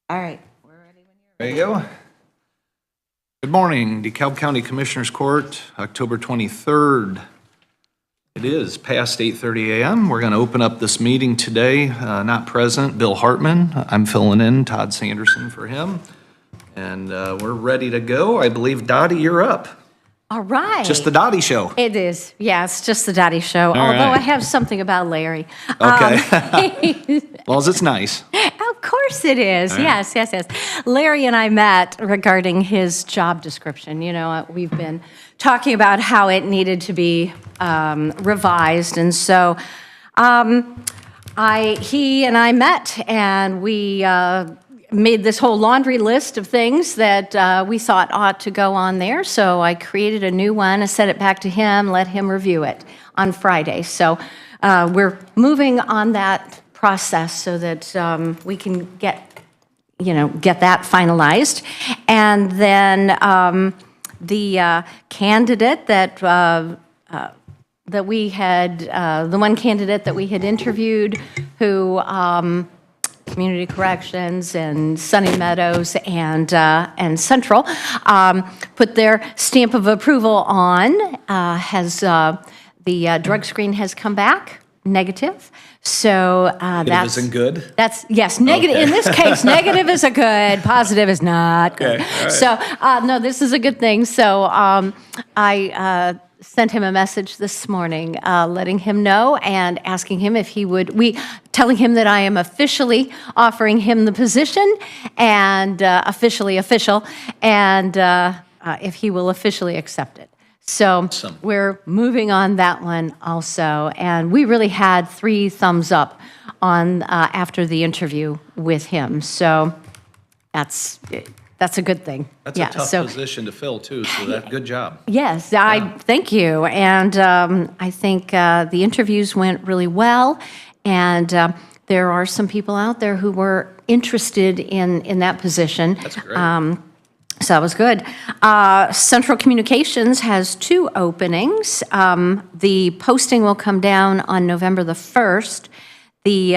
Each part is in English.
All right, we're ready when you're There you go. Good morning, DeKalb County Commissioners Court, October 23rd. It is past 8:30 a.m. We're going to open up this meeting today. Not present, Bill Hartman. I'm filling in, Todd Sanderson for him. And we're ready to go. I believe, Dottie, you're up. All right. Just the Dottie show. It is. Yeah, it's just the Dottie show. Although right. I have something about Larry. Okay. As long as it's nice. Of course it is. All right. Yes. Larry and I met regarding his job description. You know, we've been talking about how it needed to be revised. And so he and I met, and we made this whole laundry list of things that we thought ought to go on there. So I created a new one, I sent it back to him, let him review it on Friday. So we're moving on that process so that we can get that finalized. And then the candidate that we had, the one candidate that we had interviewed who Community Corrections and Sunny Meadows and Central put their stamp of approval on. The drug screen has come back negative. So that's isn't good. That's yes, negative. Okay. In this case, negative is a good, positive is not good. Okay, right. So no, this is a good thing. So I sent him a message this morning, letting him know and asking him if he would, telling him that I am officially offering him the position and official, and if he will officially accept it. So Awesome. We're moving on that one also, and we really had 3 thumbs up on after the interview with him. So that's a good thing. That's a tough position to fill, too, so good job. Yes, thank you. And I think the interviews went really well, and there are some people out there who were interested in that position. That's great. So that was good. Central Communications has 2 openings. The posting will come down on November the 1st. We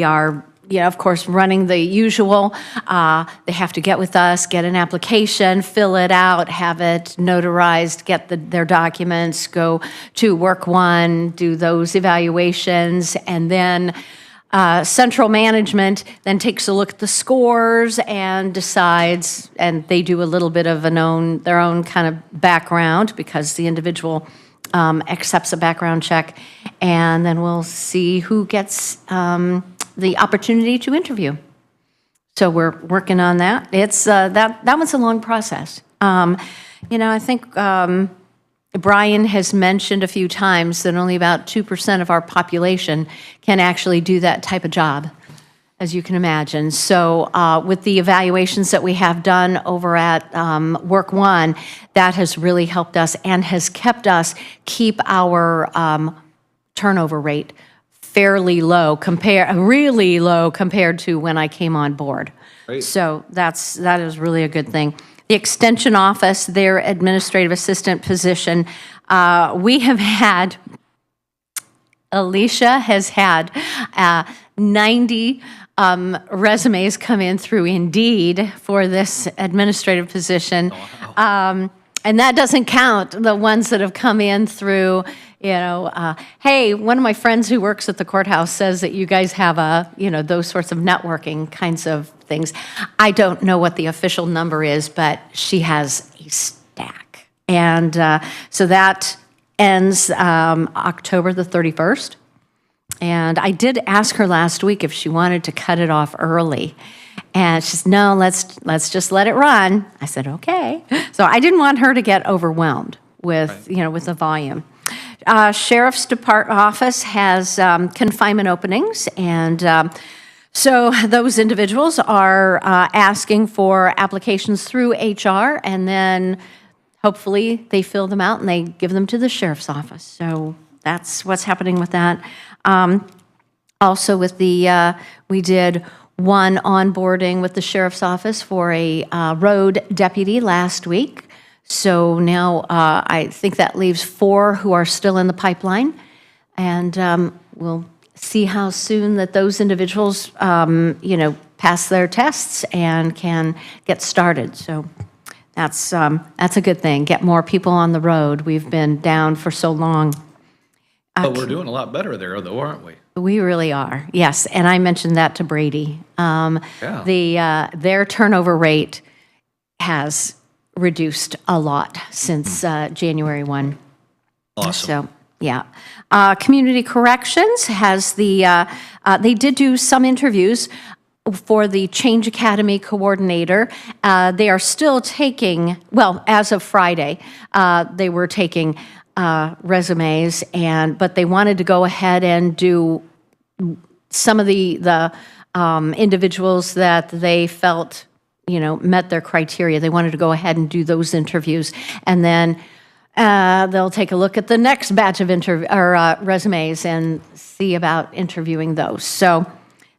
are, of course, running the usual. They have to get with us, get an application, fill it out, have it notarized, get their documents, go to Work One, do those evaluations, and then Central Management then takes a look at the scores and decides, and they do a little bit of their own kind of background because the individual accepts a background check, and then we'll see who gets the opportunity to interview. So we're working on that. It's that one's a long process. I think Brian has mentioned a few times that only about 2% of our population can actually do that type of job, as you can imagine. So with the evaluations that we have done over at Work One, that has really helped us and has kept us keep our turnover rate fairly low, really low compared to when I came on board. Great. So that is really a good thing. The Extension Office, their administrative assistant position, we have had, Alicia has had 90 resumes come in through Indeed for this administrative position. Oh, wow. And that doesn't count the ones that have come in through, hey, one of my friends who works at the courthouse says that you guys have those sorts of networking kinds of things. I don't know what the official number is, but she has a stack. And so that ends October the 31st. And I did ask her last week if she wanted to cut it off early. And she said, no, let's just let it run. I said, okay. So I didn't want her to get overwhelmed with, with the volume. Sheriff's Department office has confinement openings, and so those individuals are asking for applications through HR, and then hopefully they fill them out and they give them to the sheriff's office. So that's what's happening with that. Also with we did one onboarding with the sheriff's office for a road deputy last week. So now I think that leaves 4 who are still in the pipeline, and we'll see how soon that those individuals, pass their tests and can get started. So that's a good thing. Get more people on the road. We've been down for so long. But we're doing a lot better there, though, aren't we? We really are, yes. And I mentioned that to Brady. Their turnover rate has reduced a lot since January 1. Awesome. So, yeah. Community Corrections has they did do some interviews for the Change Academy coordinator. They are still taking, well, as of Friday, they were taking resumes, but they wanted to go ahead and do some of the individuals that they felt, met their criteria. They wanted to go ahead and do those interviews, and then they'll take a look at the next batch of resumes and see about interviewing those. So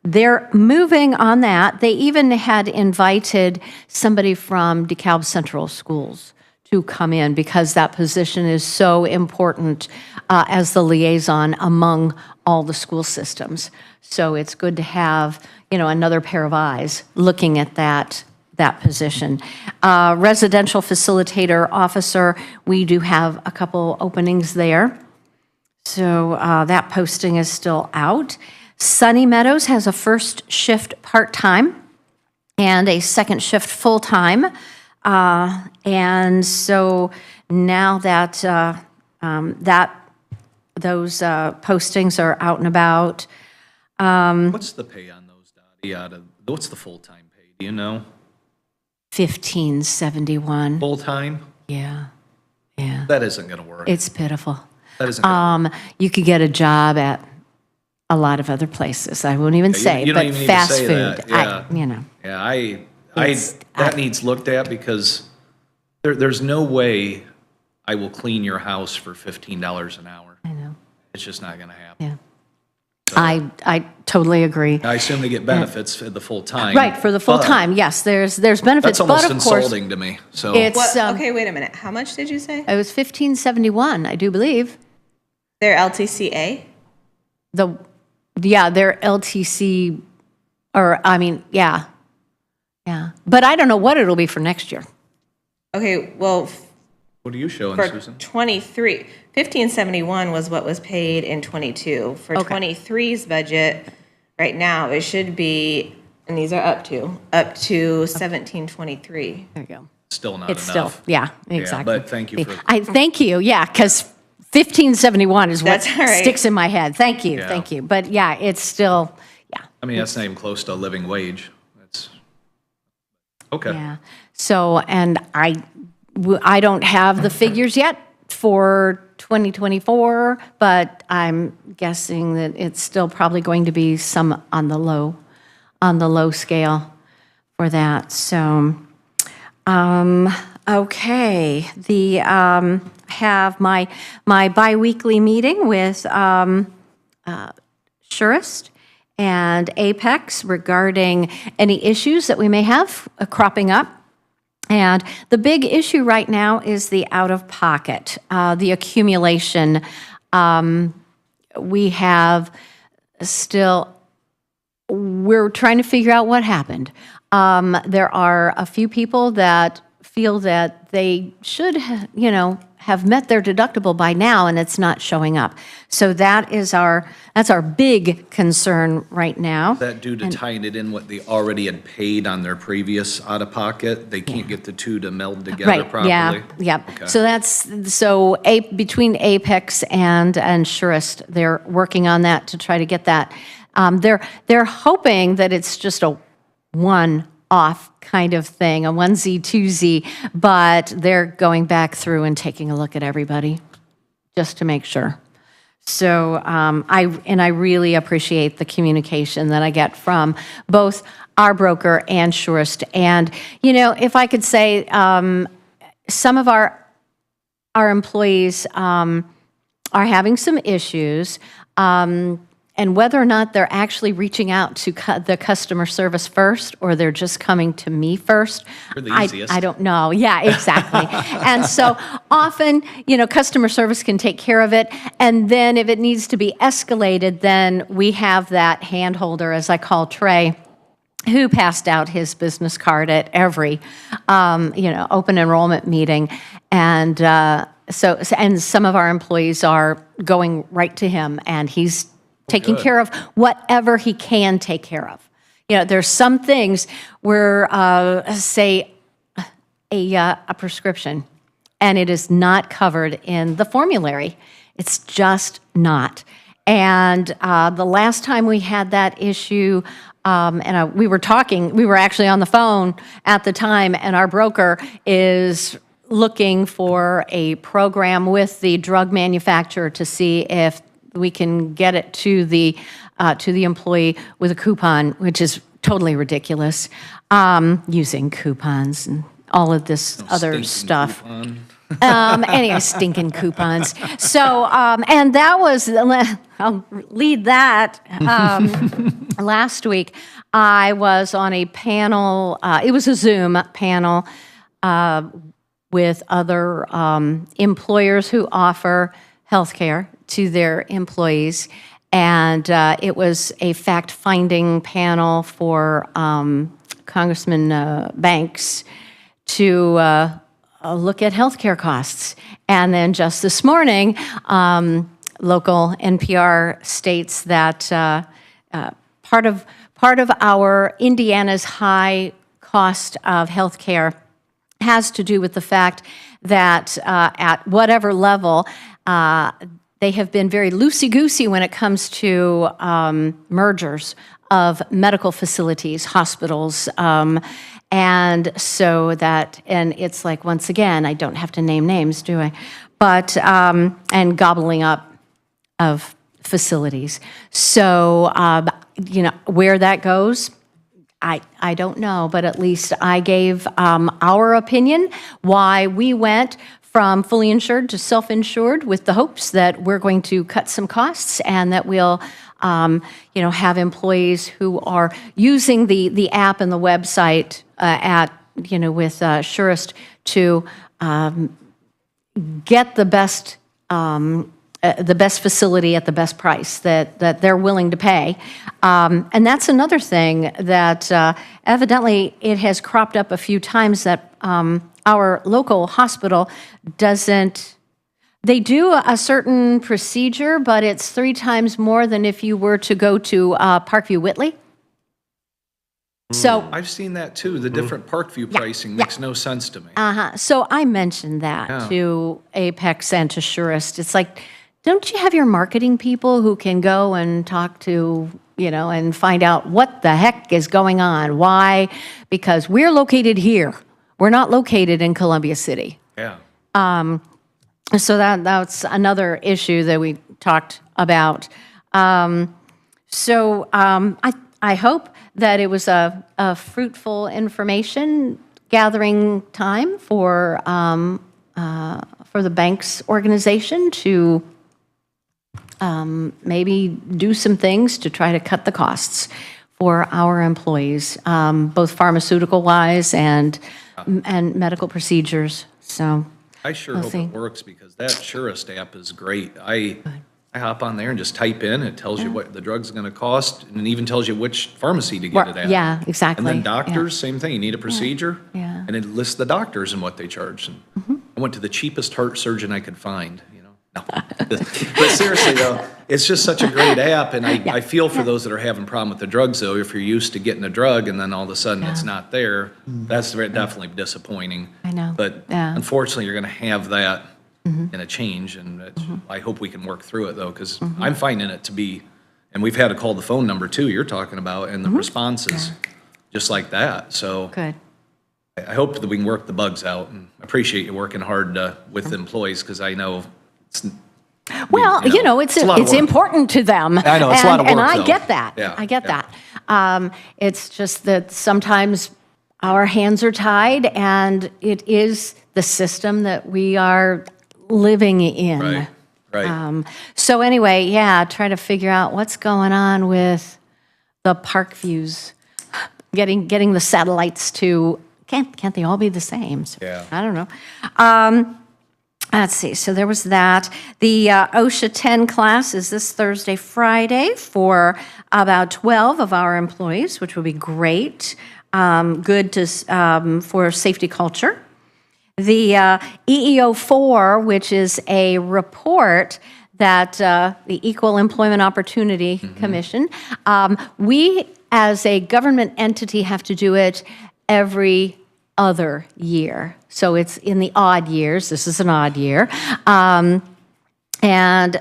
they're moving on that. They even had invited somebody from DeKalb Central Schools to come in because that position is so important as the liaison among all the school systems. So it's good to have, another pair of eyes looking at that position. Residential facilitator officer, we do have a couple openings there. So that posting is still out. Sunny Meadows has a first shift part-time and a second shift full-time. And so now that those postings are out and about. What's the pay on those, Dottie? What's the full-time pay? Do you know? $15.71. Full-time? Yeah. That isn't going to work. It's pitiful. That isn't going to work. You could get a job at a lot of other places. I won't even say, you don't but even need to fast say food. that. That needs looked at because there's no way I will clean your house for $15 an hour. I know. It's just not going to happen. Yeah. I totally agree. I assume they get benefits for the full time. Right, for the full time, yes, there's benefits, That's almost but of course, insulting to me, so. it's, Okay, wait a minute. How much did you say? it was $15.71, I do believe. Their LTCA? Their LTC, yeah. But I don't know what it'll be for next year. Okay, well, What are you showing, for Susan? 23, 1571 was what was paid in 22. For Okay. 23's budget, right now, it should be, and these are up to 1723. There you go. Still not It's enough. still, yeah, exactly. but thank you for- I thank you, yeah, because 1571 is what That's all right. sticks in my head. Thank you, Yeah. thank you. But yeah, it's still, yeah. I mean, that's not even close to a living wage. That's, okay. Yeah. So, and I don't have the figures yet for 2024, but I'm guessing that it's still probably going to be some on the low scale for that. So, okay. Have my biweekly meeting with Surest and Apex regarding any issues that we may have cropping up. And the big issue right now is the out-of-pocket, the accumulation. We have still, we're trying to figure out what happened. There are a few people that feel that they should, have met their deductible by now, and it's not showing up. So that's our big concern right now. Is that due to tying it in what they already had paid on their previous out-of-pocket? They can't get the two to meld together Right, properly? yeah. Okay. So between Apex and Surest, they're working on that to try to get that. They're hoping that it's just a one-off kind of thing, a onesie, twosie, but they're going back through and taking a look at everybody just to make sure. So I really appreciate the communication that I get from both our broker and Surest. And, if I could say, some of our employees are having some issues. and whether or not they're actually reaching out to the customer service first, or they're just coming to me first, You're the easiest. I don't know. Yeah, exactly. And so often, customer service can take care of it. And then if it needs to be escalated, then we have that hand holder, as I call Trey, who passed out his business card at every, open enrollment meeting. And and some of our employees are going right to him, and he's taking good. care of whatever he can take care of. There's some things where, say, a prescription, and it is not covered in the formulary. It's just not. And the last time we had that issue, we were actually on the phone at the time, and our broker is looking for a program with the drug manufacturer to see if we can get it to the employee with a coupon, which is totally ridiculous, using coupons and all of this other stuff. Anyway, stinking coupons. So, and that was, I'll lead that. Last week, I was on a panel, it was a Zoom panel with other employers who offer healthcare to their employees. And it was a fact-finding panel for Congressman Banks to look at healthcare costs. And then just this morning, local NPR states that part of our Indiana's high cost of healthcare has to do with the fact that at whatever level, they have been very loosey-goosey when it comes to mergers of medical facilities, hospitals, and so that, and it's like, once again, I don't have to name names, do I? But, and gobbling up of facilities. So, where that goes, I don't know, but at least I gave our opinion, why we went from fully insured to self-insured with the hopes that we're going to cut some costs and that we'll, have employees who are using the app and the website with Surest to get the best facility at the best price that they're willing to pay. And that's another thing that evidently it has cropped up a few times that our local hospital doesn't, they do a certain procedure, but it's 3 times more than if you were to go to Parkview Whitley. So I've seen that too. The different Parkview pricing makes no sense to me. so I mentioned that to Apex and to Surest. It's like, don't you have your marketing people who can go and talk to, and find out what the heck is going on? Why? Because we're located here. We're not located in Columbia City. Yeah. So that's another issue that we talked about. I hope that it was a fruitful information gathering time for the Banks organization to maybe do some things to try to cut the costs for our employees, both pharmaceutical-wise and medical procedures. So I sure we'll hope see. it works because that Surest app is great. I hop on there and just type in, it tells you what the drug's gonna cost, and it even tells you which pharmacy to get it at. Yeah, exactly. And then doctors, same thing, you need a procedure. Yeah. And it lists the doctors and what they charge. And I went to the cheapest heart surgeon I could find, No. But seriously though, it's just such a great app, and I feel for those that are having a problem with the drugs though. If you're used to getting a drug and then all of a sudden it's not there, that's definitely disappointing. I know. But unfortunately, you're gonna have that in a change, and I hope we can work through it though, because I'm finding it to be, and we've had to call the phone number too you're talking about, and the responses just like that. So Good. I hope that we can work the bugs out, and I appreciate you working hard with the employees, because I know it's, Well, it's a lot of work. important to them. I know, it's a lot of work, and I though. get that. Yeah, I get yeah. that. It's just that sometimes our hands are tied, and it is the system that we are living in. Right. So anyway, yeah, try to figure out what's going on with the park views, getting the satellites to, can't they all be the same? So, Yeah. I don't know. Let's see, so there was that. The OSHA 10 class is this Thursday, Friday for about 12 of our employees, which will be great. Good to, for safety culture. The EEO4, which is a report that the Equal Employment Opportunity Commission, we as a government entity have to do it every other year. So it's in the odd years. This is an odd year. And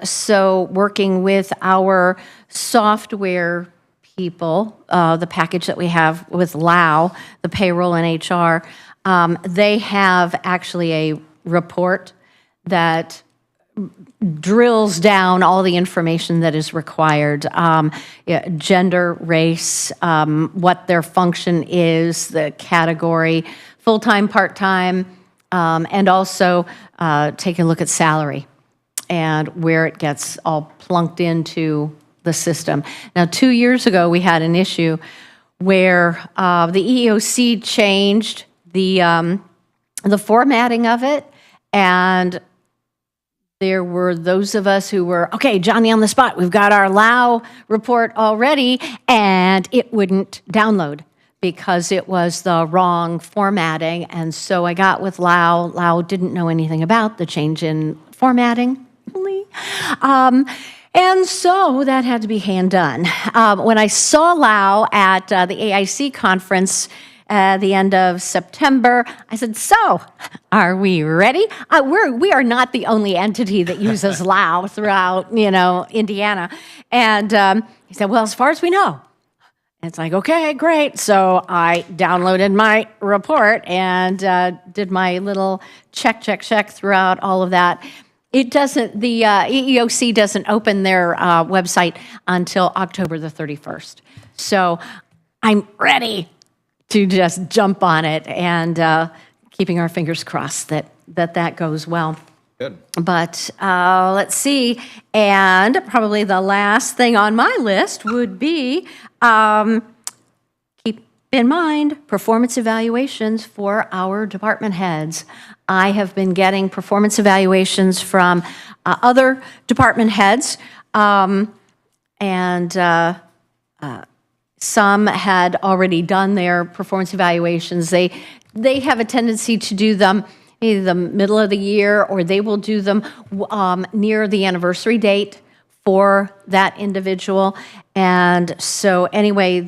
so working with our software people, the package that we have with LAO, the payroll and HR, they have actually a report that drills down all the information that is required, gender, race, what their function is, the category, full-time, part-time, and also take a look at salary and where it gets all plunked into the system. Now, 2 years ago, we had an issue where the EEOC changed the formatting of it, and there were those of us who were, okay, Johnny on the spot, we've got our LAO report already, and it wouldn't download because it was the wrong formatting. And so I got with LAO. LAO didn't know anything about the change in formatting. And so that had to be hand done. When I saw LAO at the AIC conference at the end of September, I said, so, are we ready? We are not the only entity that uses LAO throughout, Indiana. And he said, well, as far as we know. And it's like, okay, great. So I downloaded my report and did my little check throughout all of that. It doesn't, the EEOC doesn't open their website until October the 31st. So I'm ready to just jump on it and keeping our fingers crossed that goes well. Good. But let's see, and probably the last thing on my list would be keep in mind performance evaluations for our department heads. I have been getting performance evaluations from other department heads, and some had already done their performance evaluations. They have a tendency to do them either the middle of the year, or they will do them near the anniversary date for that individual. And so anyway,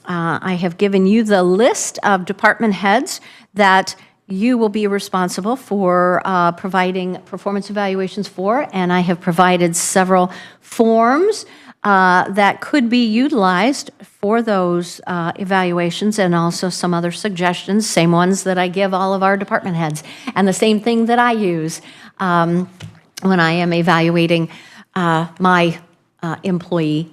I have given you the list of department heads that you will be responsible for providing performance evaluations for, and I have provided several forms that could be utilized for those evaluations, and also some other suggestions, same ones that I give all of our department heads, and the same thing that I use when I am evaluating my employee.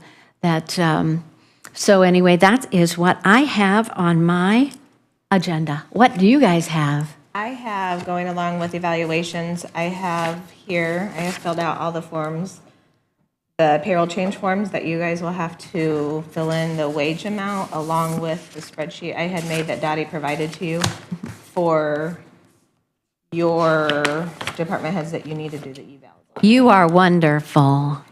So anyway, that is what I have on my agenda. What do you guys have? I have, going along with evaluations, I have filled out all the forms, the payroll change forms that you guys will have to fill in the wage amount along with the spreadsheet I had made that Dottie provided to you for your department heads that you need to do the eval. You are wonderful.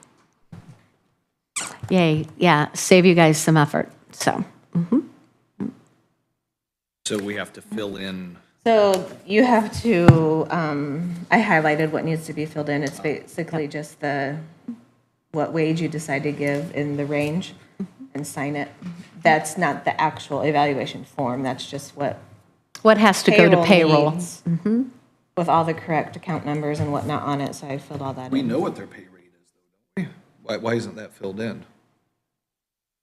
Yay, yeah, save you guys some effort, so. So we have to fill in. So you have to, I highlighted what needs to be filled in. It's basically just what wage you decide to give in the range and sign it. That's not the actual evaluation form. That's just what has to go to payroll? needs, with all the correct account numbers and whatnot on it. So I filled all that We in. know what their pay rate is, though, don't we? Why isn't that filled in?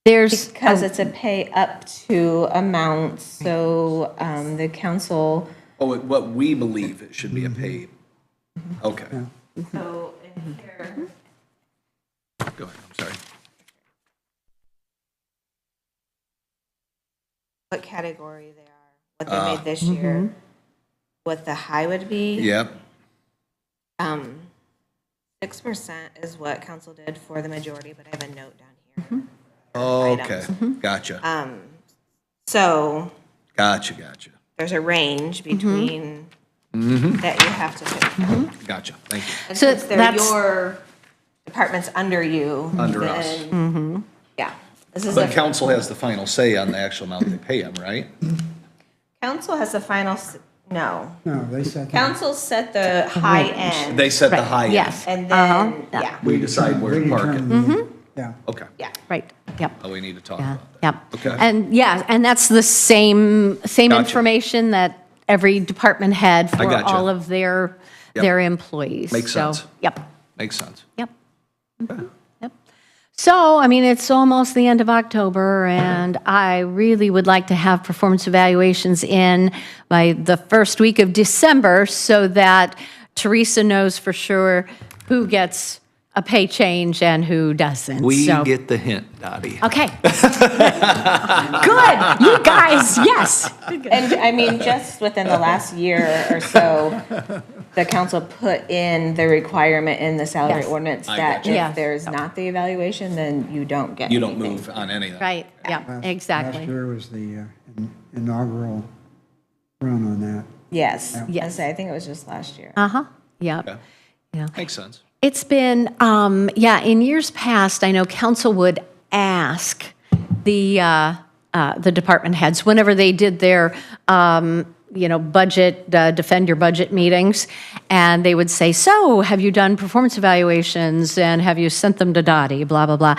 Because it's a pay up to amount, so the council. Oh, what we believe it should be a pay. Okay. So in here. Go ahead, I'm sorry. What category they are, what they made this year, what the high would be. Yep. 6% is what council did for the majority, but I have a note down here. Okay, Items. gotcha, So gotcha. there's a range between that you have to pick. Gotcha, thank you. And So since they're that's- your departments under you. Under us. then, Yeah. This is But a, council has the final say on the actual amount they pay them, right? council has the final, no. No, they said. Council set the high end. They set the Right, high end. yes. And Uh-huh, then, yeah, We decide where to park it. Yeah. Okay, yeah. Right, yep. oh, we need to talk Yeah, about that. yep. Okay. And yeah, and that's the same Gotcha. information that every department had for gotcha. all of their employees. Makes So, sense. Yep, Makes sense. yep. Yep. So, I mean, it's almost the end of October, and I really would like to have performance evaluations in by the first week of December so that Teresa knows for sure who gets a pay change and who doesn't. We So- get the hint, Dottie. Okay. Good. You guys, yes. And I mean, just within the last year or so, the council put in the requirement in the salary Yes. ordinance I that gotcha. if Yes. there's not the evaluation, then you don't get You don't anything. move on anything. Right, yeah, Last exactly. year was the inaugural run on that. Yes. Yes. I think it was just last year. Uh-huh, yeah, Okay. yeah. Makes sense. It's been, in years past, I know council would ask the department heads, whenever they did their, budget, defend your budget meetings, and they would say, so, have you done performance evaluations, and have you sent them to Dottie, blah, blah, blah.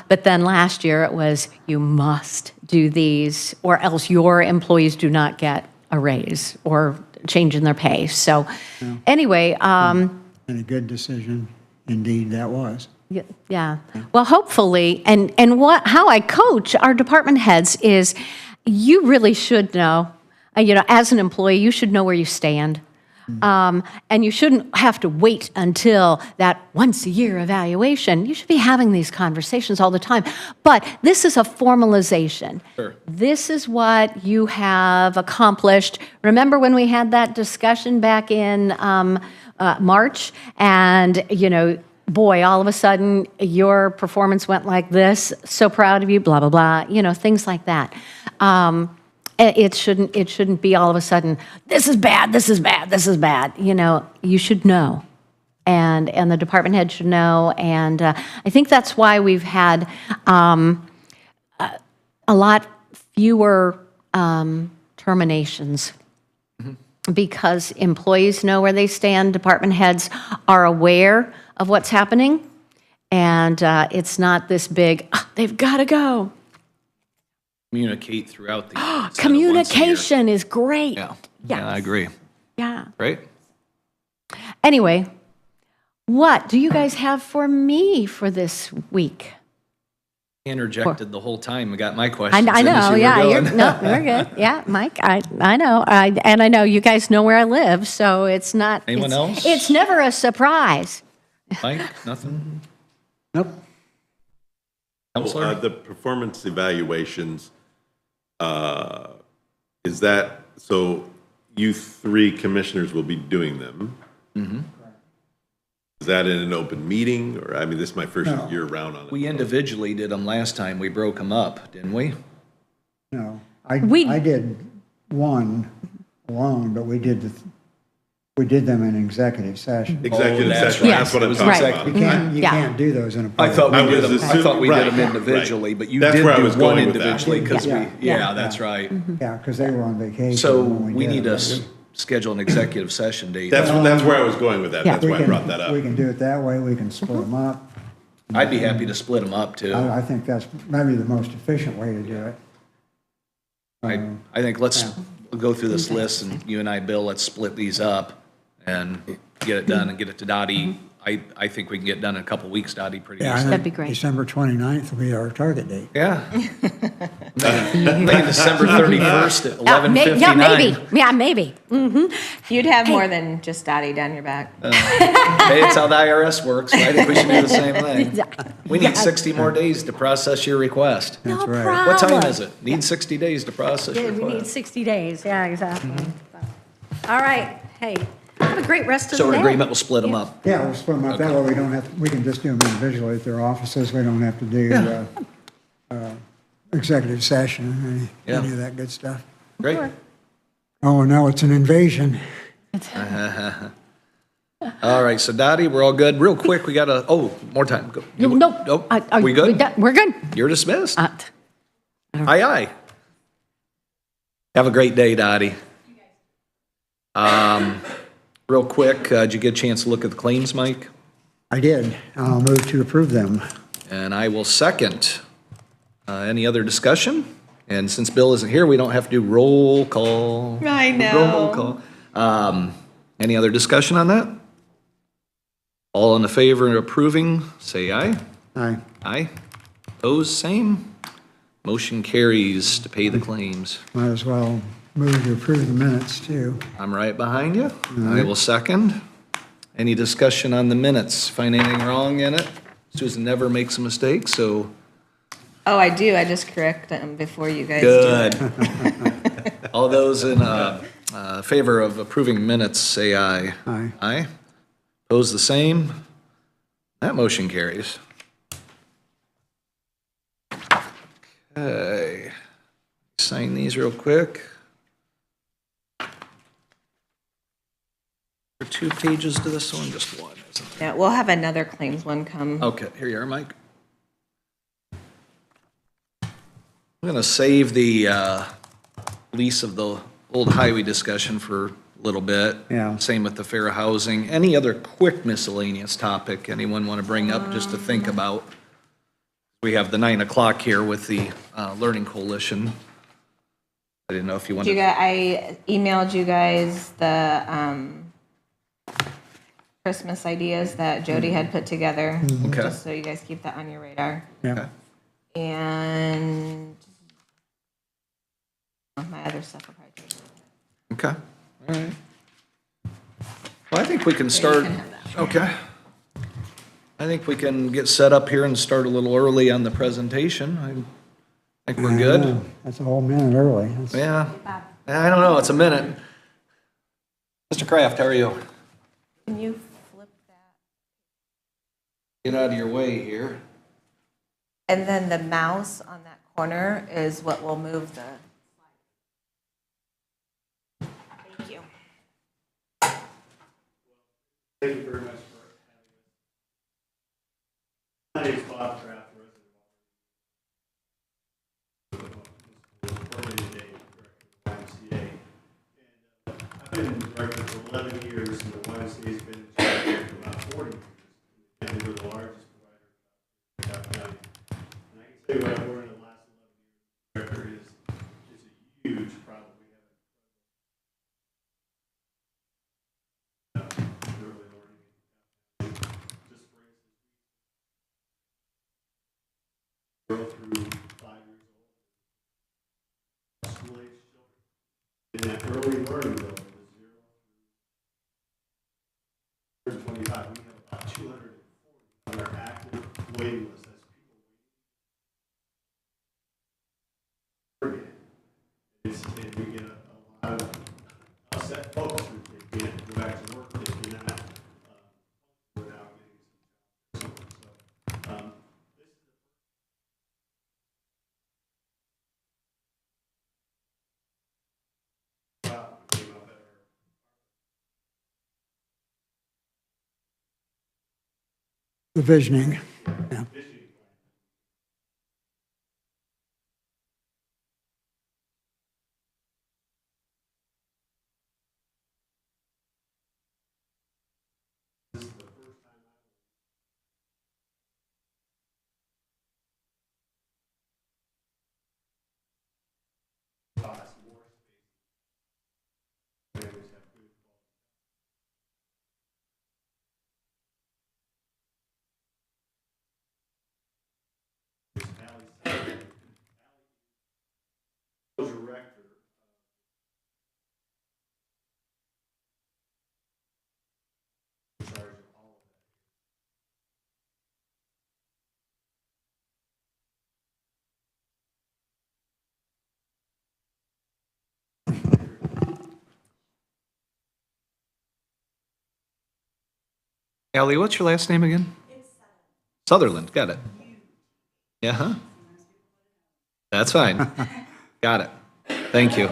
But then last year, it was, you must do these, or else your employees do not get a raise or change in their pay. So, anyway, And a good decision, indeed, that was. yeah. Well, hopefully, and how I coach our department heads is, you really should know, as an employee, you should know where you stand. And you shouldn't have to wait until that once a year evaluation. You should be having these conversations all the time. But this is a formalization. Sure. This is what you have accomplished. Remember when we had that discussion back in March? And, boy, all of a sudden, your performance went like this. So proud of you, blah, blah, blah, things like that. It shouldn't be all of a sudden, this is bad, this is bad, this is bad. You should know. And the department head should know. And I think that's why we've had a lot fewer terminations. Because employees know where they stand, department heads are aware of what's happening, and it's not this big, they've got to go. Communicate throughout the year. instead of once a year. Communication is great. Yeah, Yes. yeah, I agree. Yeah. Right? Anyway, what do you guys have for me for this week? Interjected the whole time. I got my questions. I in as know, you were yeah, going. you're good. Yeah, Mike, I know. And I know you guys know where I live, so it's not. Anyone else? It's never a surprise. Mike, nothing? Nope. Counselor? The performance evaluations, is that, so you three commissioners will be doing them? Is that in an open meeting, or, I mean, this is my first No. year round on it. We individually did them last time. We broke them up, didn't we? No. We- I did one alone, but we did them in executive session. Executive that's session, right. that's what I'm Yes, talking right. about. You can't, you Yeah. can't do those in a I public. thought we I did was them, I thought we did assuming- them right, individually, but you That's did where I do was one going with that. individually, because Yeah. yeah, that's right. Yeah, because they were on vacation. So when we did need it. to schedule an executive session date. That's where I was going with that, Yeah. that's why I brought that We up. can do it that way, we can split them up. I'd be happy to split them up, too. I think that's maybe the most efficient way to do it. I think let's go through this list, and you and I, Bill, let's split these up and get it done and get it to Dottie. I think we can get done in a couple weeks, Dottie, pretty Yeah, I easily. That'd think be great. December 29th will be our target date. Yeah. I'm thinking December 31st at Yeah, 11:59. yeah, maybe. Yeah, maybe. You'd have more than just Dottie down your back. Hey, it's how the IRS works. I think we should do the same thing. We need 60 more days to process your request. No That's right. problem. What time is it? Need 60 days to process Yeah, your we need request. 60 days. Yeah, exactly. All right. Hey, Have a great rest of the So day. our agreement will split them up. Yeah, we'll split them up. That way we don't have, we can just do them individually at their offices. We don't have to do executive session or any of that good stuff. Great. Oh, now it's an invasion. All right, so Dottie, we're all good. Real quick, we got to, more time. Go. Nope. Nope. We good? We're good. You're dismissed. Aye, aye. Have a great day, Dottie. Real quick, did you get a chance to look at the claims, Mike? I did. I'll move to approve them. And I will second. Any other discussion? And since Bill isn't here, we don't have to do roll call. I Roll know. call. Any other discussion on that? All in the favor of approving, say aye. Aye. Aye. Opposed, same. Motion carries to pay the claims. Might as well move to approve the minutes too. I'm right behind you. I will second. Any discussion on the minutes? Find anything wrong in it? Susan never makes a mistake, so Oh, I do. I just correct them before you guys do good. it. All those in favor of approving minutes, say aye. Aye. Aye. Opposed, the same. That motion carries. Okay. Sign these real quick. There are 2 pages to this one, just one, isn't there? Yeah, we'll have another claims one come. Okay, here you are, Mike. I'm going to save the lease of the old highway discussion for a little bit. Yeah. Same with the fair housing. Any other quick miscellaneous topic anyone want to bring up just to think about? We have the 9 o'clock here with the Learning Coalition. I didn't know if you wanted. I emailed you guys the Christmas ideas that Jody had put together. Okay. Just so you guys keep that on your radar. Yeah. And my other stuff will probably take a little bit. Okay, all right. Well, I think we can start, can have that. okay. I think we can get set up here and start a little early on the presentation. I think we're good. That's a whole minute early. That's- Yeah, I don't know, it's a minute. Mr. Kraft, how are you? Can you flip that? Get out of your way here. And then the mouse on that corner is what will move the. Thank you. Thank you very much for having us. My name is Bob Kraft, resident today, director of the YMCA. And I've been director for 11 years, and the YMCA's been in charge for about 40 years. And we're the largest provider in DeKalb County. And I can tell you what I've learned in the last 11 years, director, is a huge problem we have. Early learning. Just for instance, girl through 5 years old, school age children. In that early learning though, the 0 through 125, we have about 240 on our active waiting list. That's people waiting. And we get a lot of upset folks who they can't go back to work, they cannot without getting some job. So, this is came up at our The visioning. Yeah. visioning plan. This is the first time I've cost more space. Families have good quality. Allie, what's your last name again? Sutherland, got it. Yeah, huh? That's fine. Got it. Thank you.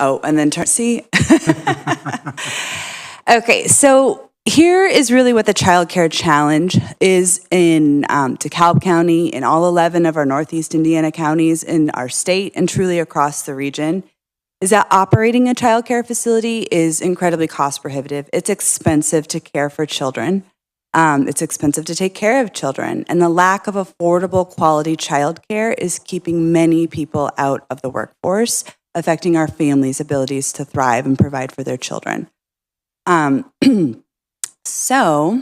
Oh, and then see. Okay, so here is really what the Child Care Challenge is in DeKalb County, in all 11 of our Northeast Indiana counties, in our state, and truly across the region, is that operating a child care facility is incredibly cost prohibitive. It's expensive to care for children. It's expensive to take care of children. And the lack of affordable quality child care is keeping many people out of the workforce, affecting our families' abilities to thrive and provide for their children. So,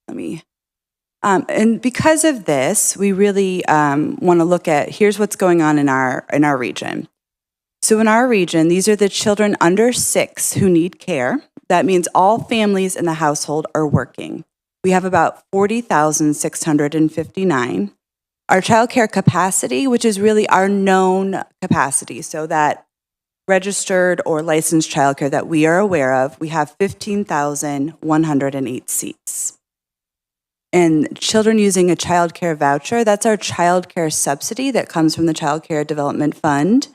and because of this, we really want to look at, here's what's going on in our region. So in our region, these are the children under 6 who need care. That means all families in the household are working. We have about 40,659. Our child care capacity, which is really our known capacity, so that registered or licensed childcare that we are aware of, we have 15,108 seats. And children using a child care voucher, that's our child care subsidy that comes from the Child Care Development Fund.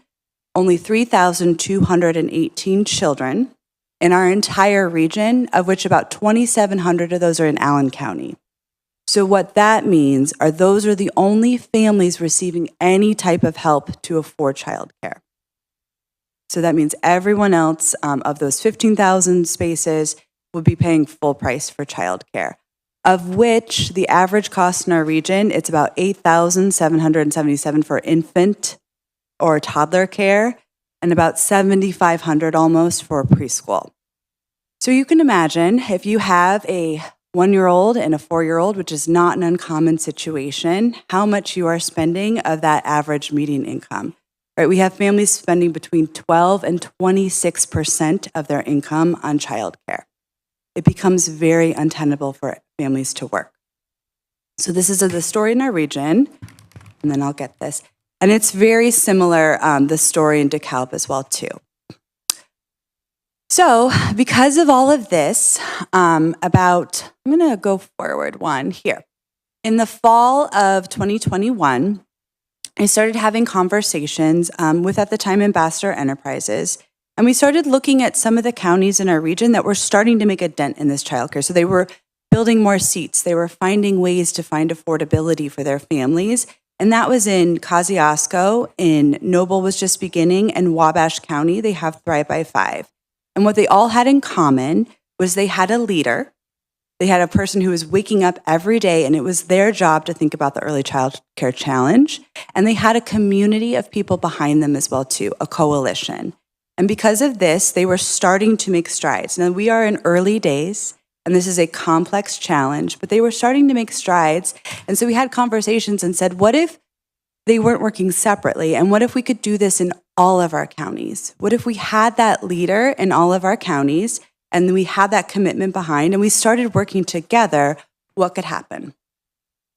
Only 3,218 children in our entire region, of which about 2,700 of those are in Allen County. So what that means are those are the only families receiving any type of help to afford childcare. So that means everyone else of those 15,000 spaces would be paying full price for childcare, of which the average cost in our region, it's about $8,777 for infant or toddler care, and about $7,500 almost for preschool. So you can imagine if you have a 1-year-old and a 4-year-old, which is not an uncommon situation, how much you are spending of that average median income. Right? We have families spending between 12 and 26% of their income on childcare. It becomes very untenable for families to work. So this is the story in our region, and then I'll get this. And it's very similar, the story in DeKalb as well, too. So because of all of this, I'm going to go forward one here. In the fall of 2021, I started having conversations with, at the time, Ambassador Enterprises, and we started looking at some of the counties in our region that were starting to make a dent in this childcare. So they were building more seats. They were finding ways to find affordability for their families. And that was in Kosciuszko, in Noble was just beginning, and Wabash County, they have Thrive by 5. And what they all had in common was they had a leader. They had a person who was waking up every day, and it was their job to think about the Early Child Care Challenge. And they had a community of people behind them as well, too, a coalition. And because of this, they were starting to make strides. Now, we are in early days, and this is a complex challenge, but they were starting to make strides. And so we had conversations and said, what if they weren't working separately? And what if we could do this in all of our counties? What if we had that leader in all of our counties, and we had that commitment behind, and we started working together? What could happen?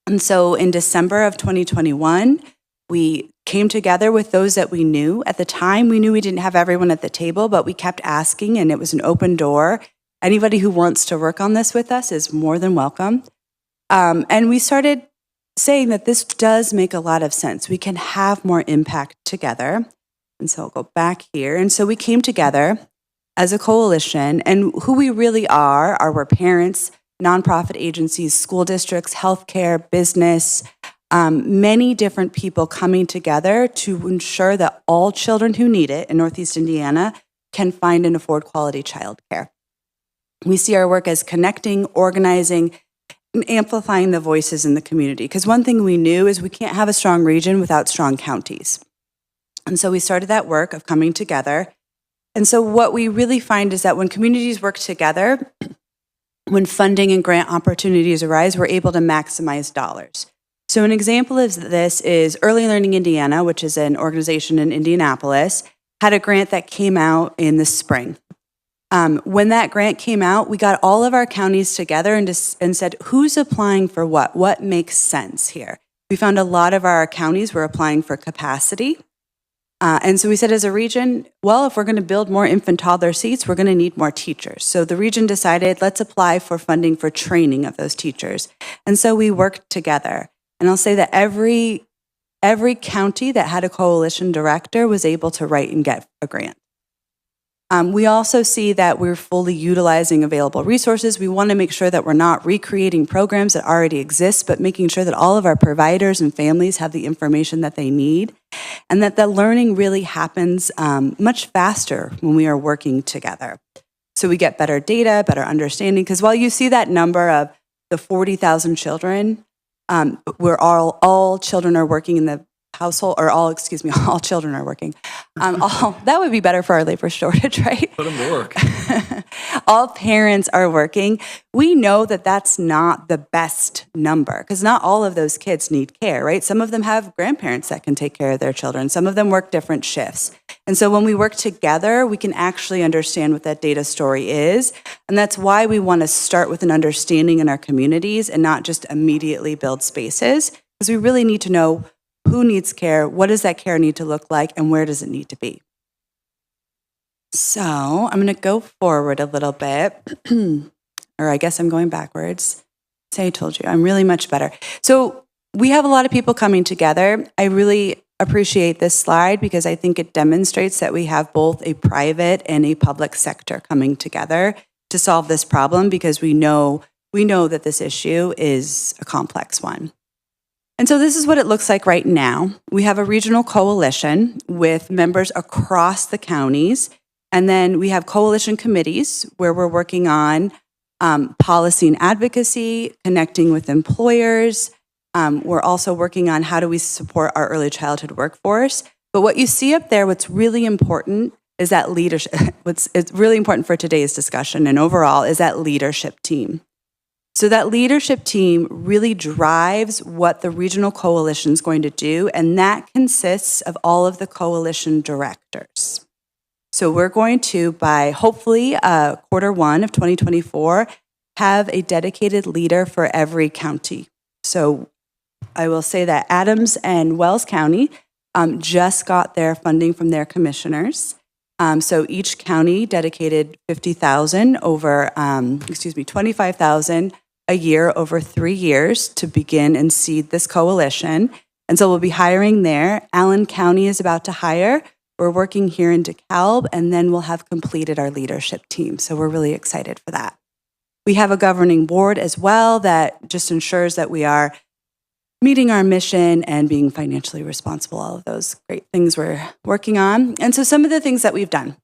And so in December of 2021, we came together with those that we knew. At the time, we knew we didn't have everyone at the table, but we kept asking, and it was an open door. Anybody who wants to work on this with us is more than welcome. And we started saying that this does make a lot of sense. We can have more impact together. And so I'll go back here. And so we came together as a coalition, and who we really are we're parents, nonprofit agencies, school districts, healthcare, business, many different people coming together to ensure that all children who need it in Northeast Indiana can find and afford quality childcare. We see our work as connecting, organizing, and amplifying the voices in the community. Because one thing we knew is we can't have a strong region without strong counties. And so we started that work of coming together. And so what we really find is that when communities work together, when funding and grant opportunities arise, we're able to maximize dollars. So an example of this is Early Learning Indiana, which is an organization in Indianapolis, had a grant that came out in the spring. When that grant came out, we got all of our counties together and said, who's applying for what? What makes sense here? We found a lot of our counties were applying for capacity. And so we said as a region, well, if we're going to build more infant toddler seats, we're going to need more teachers. So the region decided, let's apply for funding for training of those teachers. And so we worked together. And I'll say that every county that had a coalition director was able to write and get a grant. We also see that we're fully utilizing available resources. We want to make sure that we're not recreating programs that already exist, but making sure that all of our providers and families have the information that they need, and that the learning really happens much faster when we are working together. So we get better data, better understanding, because while you see that number of the 40,000 children, where all children are working in the household, or all children are working. That would be better for our labor shortage, right? Put them to work. All parents are working. We know that that's not the best number, because not all of those kids need care, right? Some of them have grandparents that can take care of their children. Some of them work different shifts. And so when we work together, we can actually understand what that data story is. And that's why we want to start with an understanding in our communities and not just immediately build spaces, because we really need to know who needs care, what does that care need to look like, and where does it need to be? So I'm going to go forward a little bit, or I guess I'm going backwards. Say I told you, I'm really much better. So we have a lot of people coming together. I really appreciate this slide because I think it demonstrates that we have both a private and a public sector coming together to solve this problem, because we know that this issue is a complex one. And so this is what it looks like right now. We have a regional coalition with members across the counties, and then we have coalition committees where we're working on policy and advocacy, connecting with employers. We're also working on how do we support our early childhood workforce. But what you see up there, what's really important is that leadership. It's really important for today's discussion and overall is that leadership team. So that leadership team really drives what the regional coalition is going to do, and that consists of all of the coalition directors. So we're going to, by hopefully Q1 of 2024, have a dedicated leader for every county. So I will say that Adams and Wells County just got their funding from their commissioners. So each county dedicated $25,000 a year over 3 years to begin and seed this coalition. And so we'll be hiring there. Allen County is about to hire. We're working here in DeKalb, and then we'll have completed our leadership team. So we're really excited for that. We have a governing board as well that just ensures that we are meeting our mission and being financially responsible, all of those great things we're working on. And so some of the things that we've done.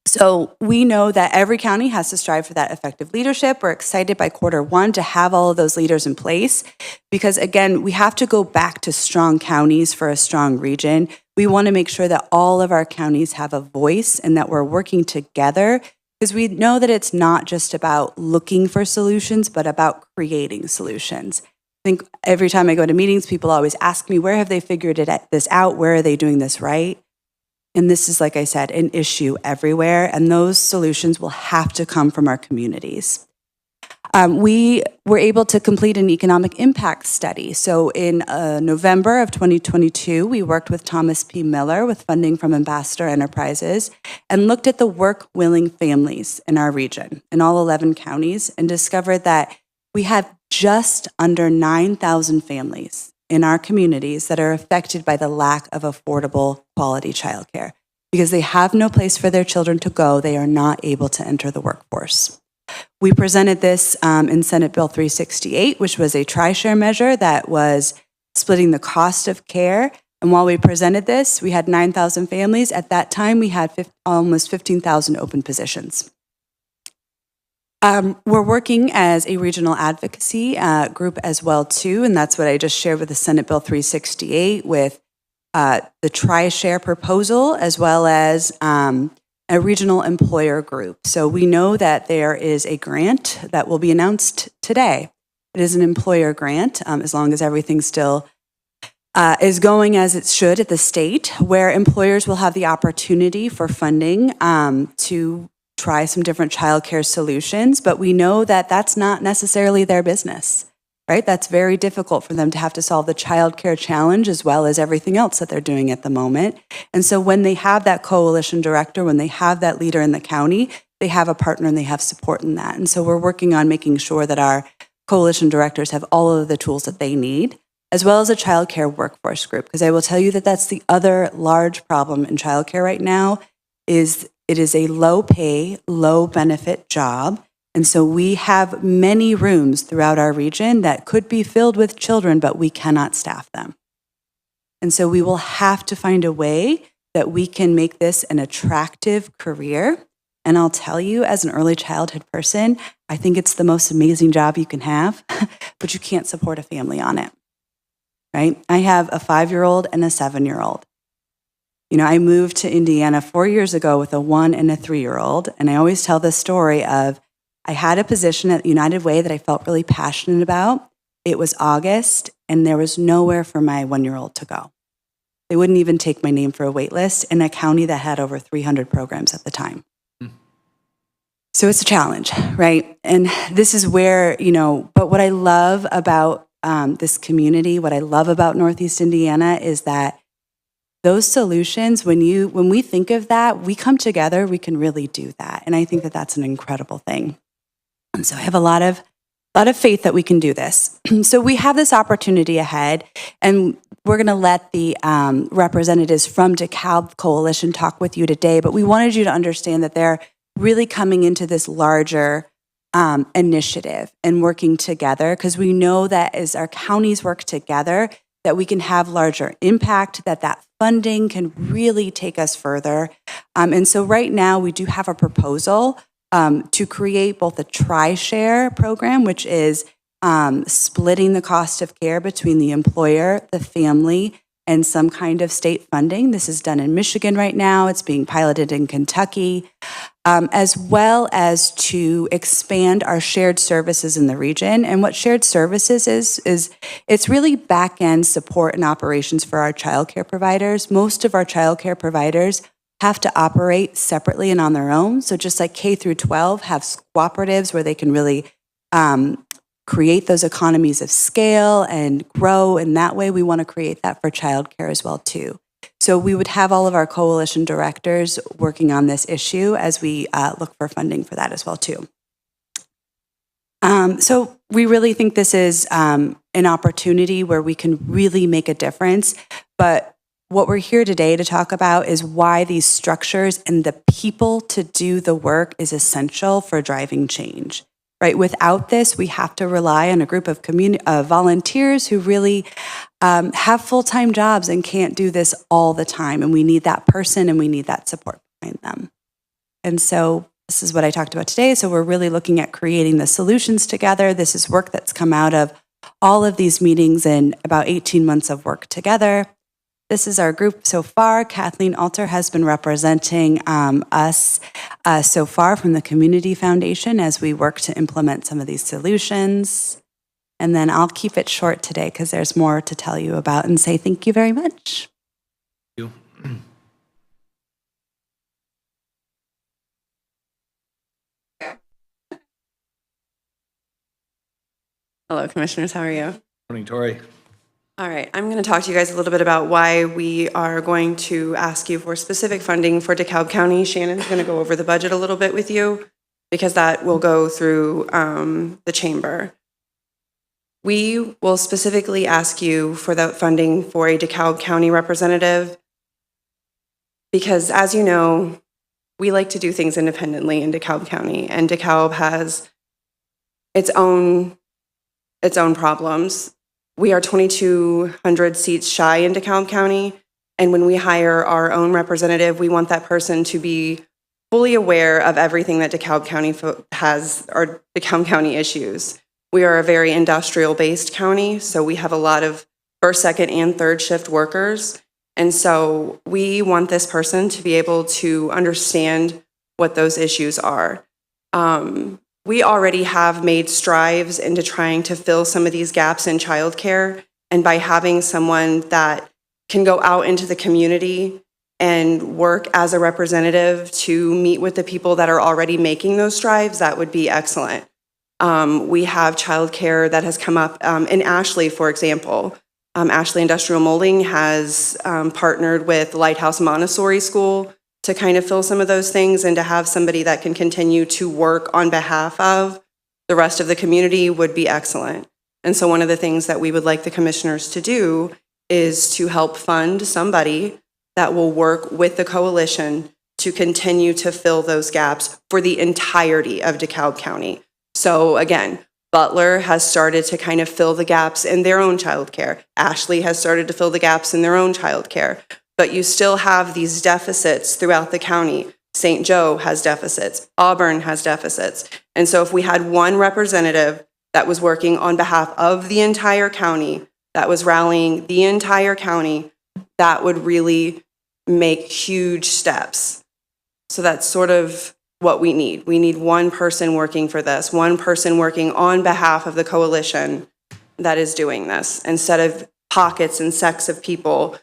So we know that every county has to strive for that effective leadership. We're excited by Q1 to have all of those leaders in place because, again, we have to go back to strong counties for a strong region. We want to make sure that all of our counties have a voice and that we're working together because we know that it's not just about looking for solutions, but about creating solutions. I think every time I go to meetings, people always ask me, where have they figured this out? Where are they doing this right? And this is, like I said, an issue everywhere, and those solutions will have to come from our communities. We were able to complete an economic impact study. So in November of 2022, we worked with Thomas P. Miller with funding from Ambassador Enterprises and looked at the work-willing families in our region, in all 11 counties, and discovered that we have just under 9,000 families in our communities that are affected by the lack of affordable quality childcare. Because they have no place for their children to go, they are not able to enter the workforce. We presented this in Senate Bill 368, which was a tri-share measure that was splitting the cost of care. And while we presented this, we had 9,000 families. At that time, we had almost 15,000 open positions. We're working as a regional advocacy group as well, too, and that's what I just shared with the Senate Bill 368 with the tri-share proposal, as well as a regional employer group. So we know that there is a grant that will be announced today. It is an employer grant, as long as everything still is going as it should at the state, where employers will have the opportunity for funding to try some different childcare solutions. But we know that that's not necessarily their business, right? That's very difficult for them to have to solve the childcare challenge as well as everything else that they're doing at the moment. And so when they have that coalition director, when they have that leader in the county, they have a partner and they have support in that. And so we're working on making sure that our coalition directors have all of the tools that they need, as well as a childcare workforce group. Because I will tell you that that's the other large problem in childcare right now, is it is a low pay, low benefit job. And so we have many rooms throughout our region that could be filled with children, but we cannot staff them. And so we will have to find a way that we can make this an attractive career. And I'll tell you, as an early childhood person, I think it's the most amazing job you can have, but you can't support a family on it, right? I have a 5-year-old and a 7-year-old. You know, I moved to Indiana 4 years ago with a 1 and a 3-year-old, and I always tell this story of I had a position at United Way that I felt really passionate about. It was August, and there was nowhere for my 1-year-old to go. They wouldn't even take my name for a wait list in a county that had over 300 programs at the time. So it's a challenge, right? And this is where, you know, but what I love about this community, what I love about Northeast Indiana is that those solutions, when we think of that, we come together, we can really do that. And I think that that's an incredible thing. And so I have a lot of faith that we can do this. So we have this opportunity ahead, and we're going to let the representatives from DeKalb Coalition talk with you today, but we wanted you to understand that they're really coming into this larger initiative and working together, because we know that as our counties work together, that we can have larger impact, that funding can really take us further. And so right now we do have a proposal to create both a tri-share program, which is splitting the cost of care between the employer, the family, and some kind of state funding. This is done in Michigan right now. It's being piloted in Kentucky, as well as to expand our shared services in the region. And what shared services is it's really back-end support and operations for our childcare providers. Most of our childcare providers have to operate separately and on their own. So just like K through 12 have cooperatives where they can really create those economies of scale and grow. And that way we want to create that for childcare as well too. So we would have all of our coalition directors working on this issue as we look for funding for that as well too. So we really think this is an opportunity where we can really make a difference. But what we're here today to talk about is why these structures and the people to do the work is essential for driving change. Right? Without this, we have to rely on a group of volunteers who really have full-time jobs and can't do this all the time. And we need that person and we need that support behind them. And so this is what I talked about today. So we're really looking at creating the solutions together. This is work that's come out of all of these meetings and about 18 months of work together. This is our group so far. Kathleen Alter has been representing us so far from the Community Foundation as we work to implement some of these solutions. And then I'll keep it short today because there's more to tell you about and say thank you very much. Thank you. Hello, Commissioners. How are you? Morning, Tori. All right, I'm going to talk to you guys a little bit about why we are going to ask you for specific funding for DeKalb County. Shannon's going to go over the budget a little bit with you because that will go through the chamber. We will specifically ask you for the funding for a DeKalb County representative because, as you know, we like to do things independently in DeKalb County, and DeKalb has its own problems. We are 2,200 seats shy in DeKalb County, and when we hire our own representative, we want that person to be fully aware of everything that DeKalb County has, or DeKalb County issues. We are a very industrial-based county, so we have a lot of first, second, and third shift workers, And so we want this person to be able to understand what those issues are. We already have made strides into trying to fill some of these gaps in childcare. And by having someone that can go out into the community and work as a representative to meet with the people that are already making those strides, that would be excellent. We have childcare that has come up in Ashley, for example. Ashley Industrial Molding has partnered with Lighthouse Montessori School to kind of fill some of those things, and to have somebody that can continue to work on behalf of the rest of the community would be excellent. And so one of the things that we would like the commissioners to do is to help fund somebody that will work with the coalition to continue to fill those gaps for the entirety of DeKalb County. So again, Butler has started to kind of fill the gaps in their own childcare. Ashley has started to fill the gaps in their own childcare. But you still have these deficits throughout the county. St. Joe has deficits. Auburn has deficits. And so if we had one representative that was working on behalf of the entire county, that was rallying the entire county, that would really make huge steps. So that's sort of what we need. We need one person working for this, one person working on behalf of the coalition that is doing this, instead of pockets and sects of people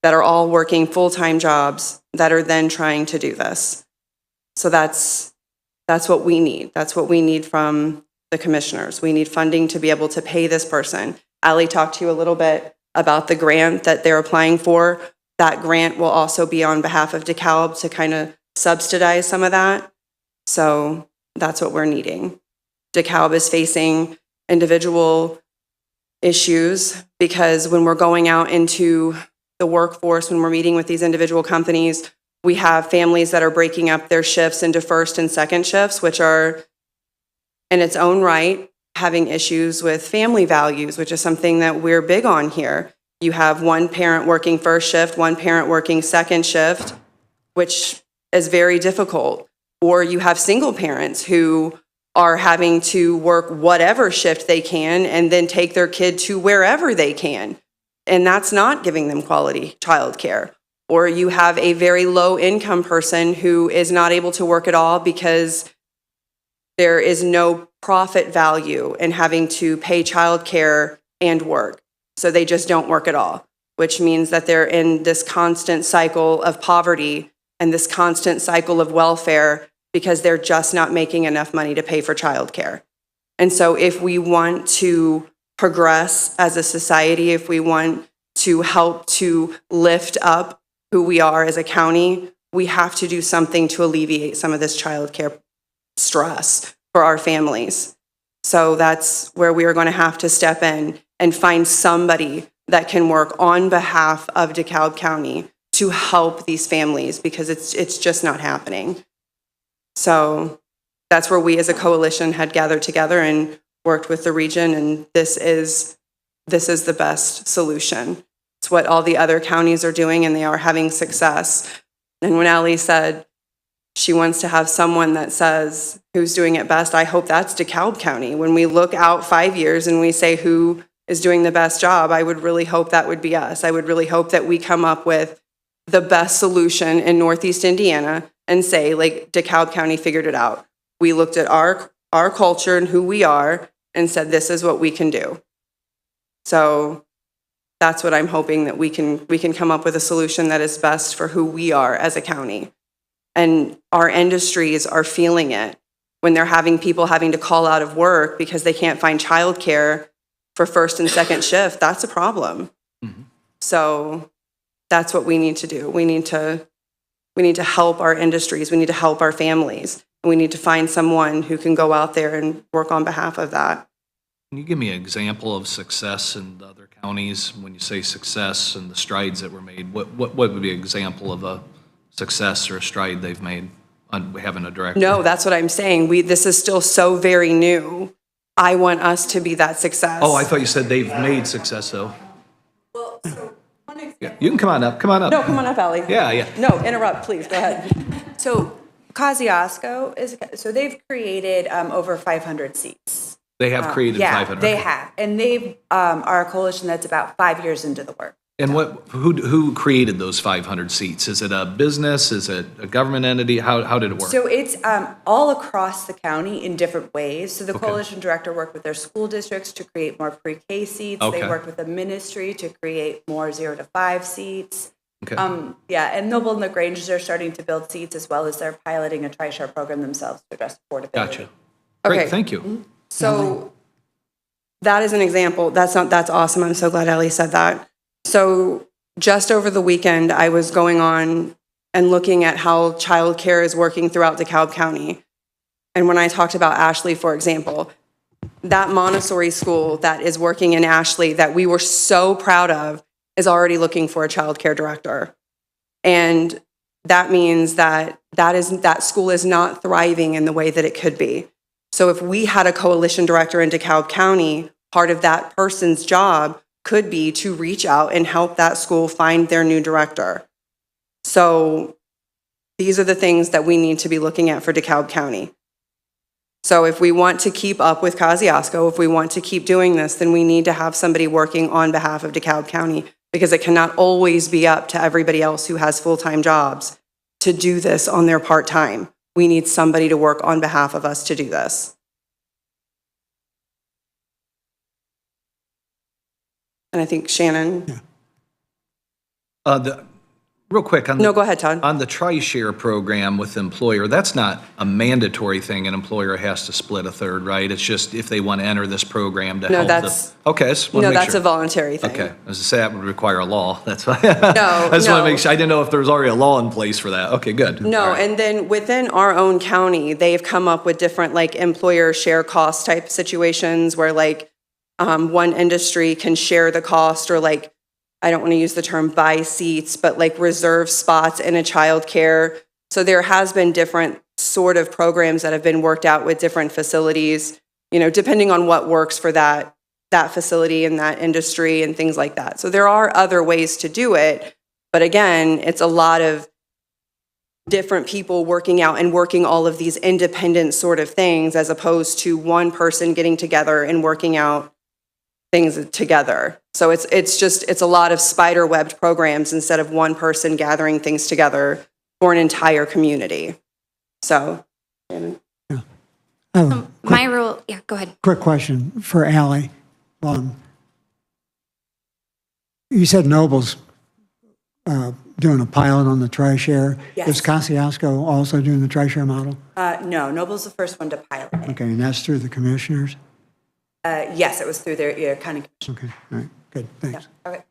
that are all working full-time jobs that are then trying to do this. So that's what we need. That's what we need from the commissioners. We need funding to be able to pay this person. Ali talked to you a little bit about the grant that they're applying for. That grant will also be on behalf of DeKalb to kind of subsidize some of that. So that's what we're needing. DeKalb is facing individual issues because when we're going out into the workforce, when we're meeting with these individual companies, we have families that are breaking up their shifts into first and second shifts, which are in its own right having issues with family values, which is something that we're big on here. You have one parent working first shift, one parent working second shift, which is very difficult. Or you have single parents who are having to work whatever shift they can and then take their kid to wherever they can. And that's not giving them quality childcare. Or you have a very low income person who is not able to work at all because there is no profit value in having to pay childcare and work. So they just don't work at all, which means that they're in this constant cycle of poverty and this constant cycle of welfare because they're just not making enough money to pay for childcare. And so if we want to progress as a society, if we want to help to lift up who we are as a county, we have to do something to alleviate some of this childcare stress for our families. So that's where we are going to have to step in and find somebody that can work on behalf of DeKalb County to help these families because it's just not happening. So that's where we as a coalition had gathered together and worked with the region, and this is the best solution. It's what all the other counties are doing, and they are having success. And when Ali said she wants to have someone that says who's doing it best, I hope that's DeKalb County. When we look out 5 years and we say who is doing the best job, I would really hope that would be us. I would really hope that we come up with the best solution in Northeast Indiana and say, like, DeKalb County figured it out. We looked at our culture and who we are and said, this is what we can do. So that's what I'm hoping, that we can come up with a solution that is best for who we are as a county. And our industries are feeling it when they're having people having to call out of work because they can't find childcare for first and second shift. That's a problem. Mm-hmm. So that's what we need to do. We need to help our industries. We need to help our families. And we need to find someone who can go out there and work on behalf of that. Can you give me an example of success in the other counties? When you say success and the strides that were made, what would be an example of a success or a stride they've made on having a director? No, that's what I'm saying. This is still so very new. I want us to be that success. Oh, I thought you said they've made success, though. Well, so one example. Yeah, you can come on up. Come on up. No, come on up, Allie. Yeah. No, interrupt, please. Go ahead. So Kosciuszko they've created over 500 seats. They have created 500. They have. And they are a coalition that's about 5 years into the work. And who created those 500 seats? Is it a business? Is it a government entity? How did it work? So it's all across the county in different ways. So the Okay. coalition director worked with their school districts to create more pre-K seats. Okay. They worked with the ministry to create more 0 to 5 seats. Okay. Yeah, and Noble and LaGrange are starting to build seats as well as they're piloting a tri-share program themselves to address affordability. Gotcha. Okay. Great, thank you. So that is an example. That's awesome. I'm so glad Ellie said that. So just over the weekend, I was going on and looking at how childcare is working throughout DeKalb County. And when I talked about Ashley, for example, that Montessori school that is working in Ashley that we were so proud of is already looking for a childcare director. And that means that school is not thriving in the way that it could be. So if we had a coalition director in DeKalb County, part of that person's job could be to reach out and help that school find their new director. So these are the things that we need to be looking at for DeKalb County. So if we want to keep up with Kosciuszko, if we want to keep doing this, then we need to have somebody working on behalf of DeKalb County, because it cannot always be up to everybody else who has full-time jobs to do this on their part-time. We need somebody to work on behalf of us to do this. And I think Shannon. Real quick, No, go ahead, Todd. on the tri-share program with the employer, that's not a mandatory thing. An employer has to split a third, right? It's just if they want to enter this program to No, help that's- Okay, I just want to No, make that's sure. a voluntary thing. Okay, as I say, that would require a law, that's why. No, I just want to no. make sure, I didn't know if there was already a law in place for that. Okay, good. All No, right. and then within our own county, they've come up with different like employer share cost type situations where like one industry can share the cost, or like, I don't want to use the term buy seats, but like reserve spots in a childcare. So there has been different sort of programs that have been worked out with different facilities, you know, depending on what works for that facility and that industry and things like that. So there are other ways to do it, but again, it's a lot of different people working out and working all of these independent sort of things, as opposed to one person getting together and working out things together. So it's a lot of spider webbed programs instead of one person gathering things together for an entire community. So, Shannon. My rule, yeah, go ahead. Quick question for Ally. You said Noble's doing a pilot on the tri-share. Yes. Is Kosciuszko also doing the tri-share model? No, Noble's the first one to pilot it. Okay, and that's through the commissioners? Yes, it was through their county. Okay, all right, good, thanks. Okay.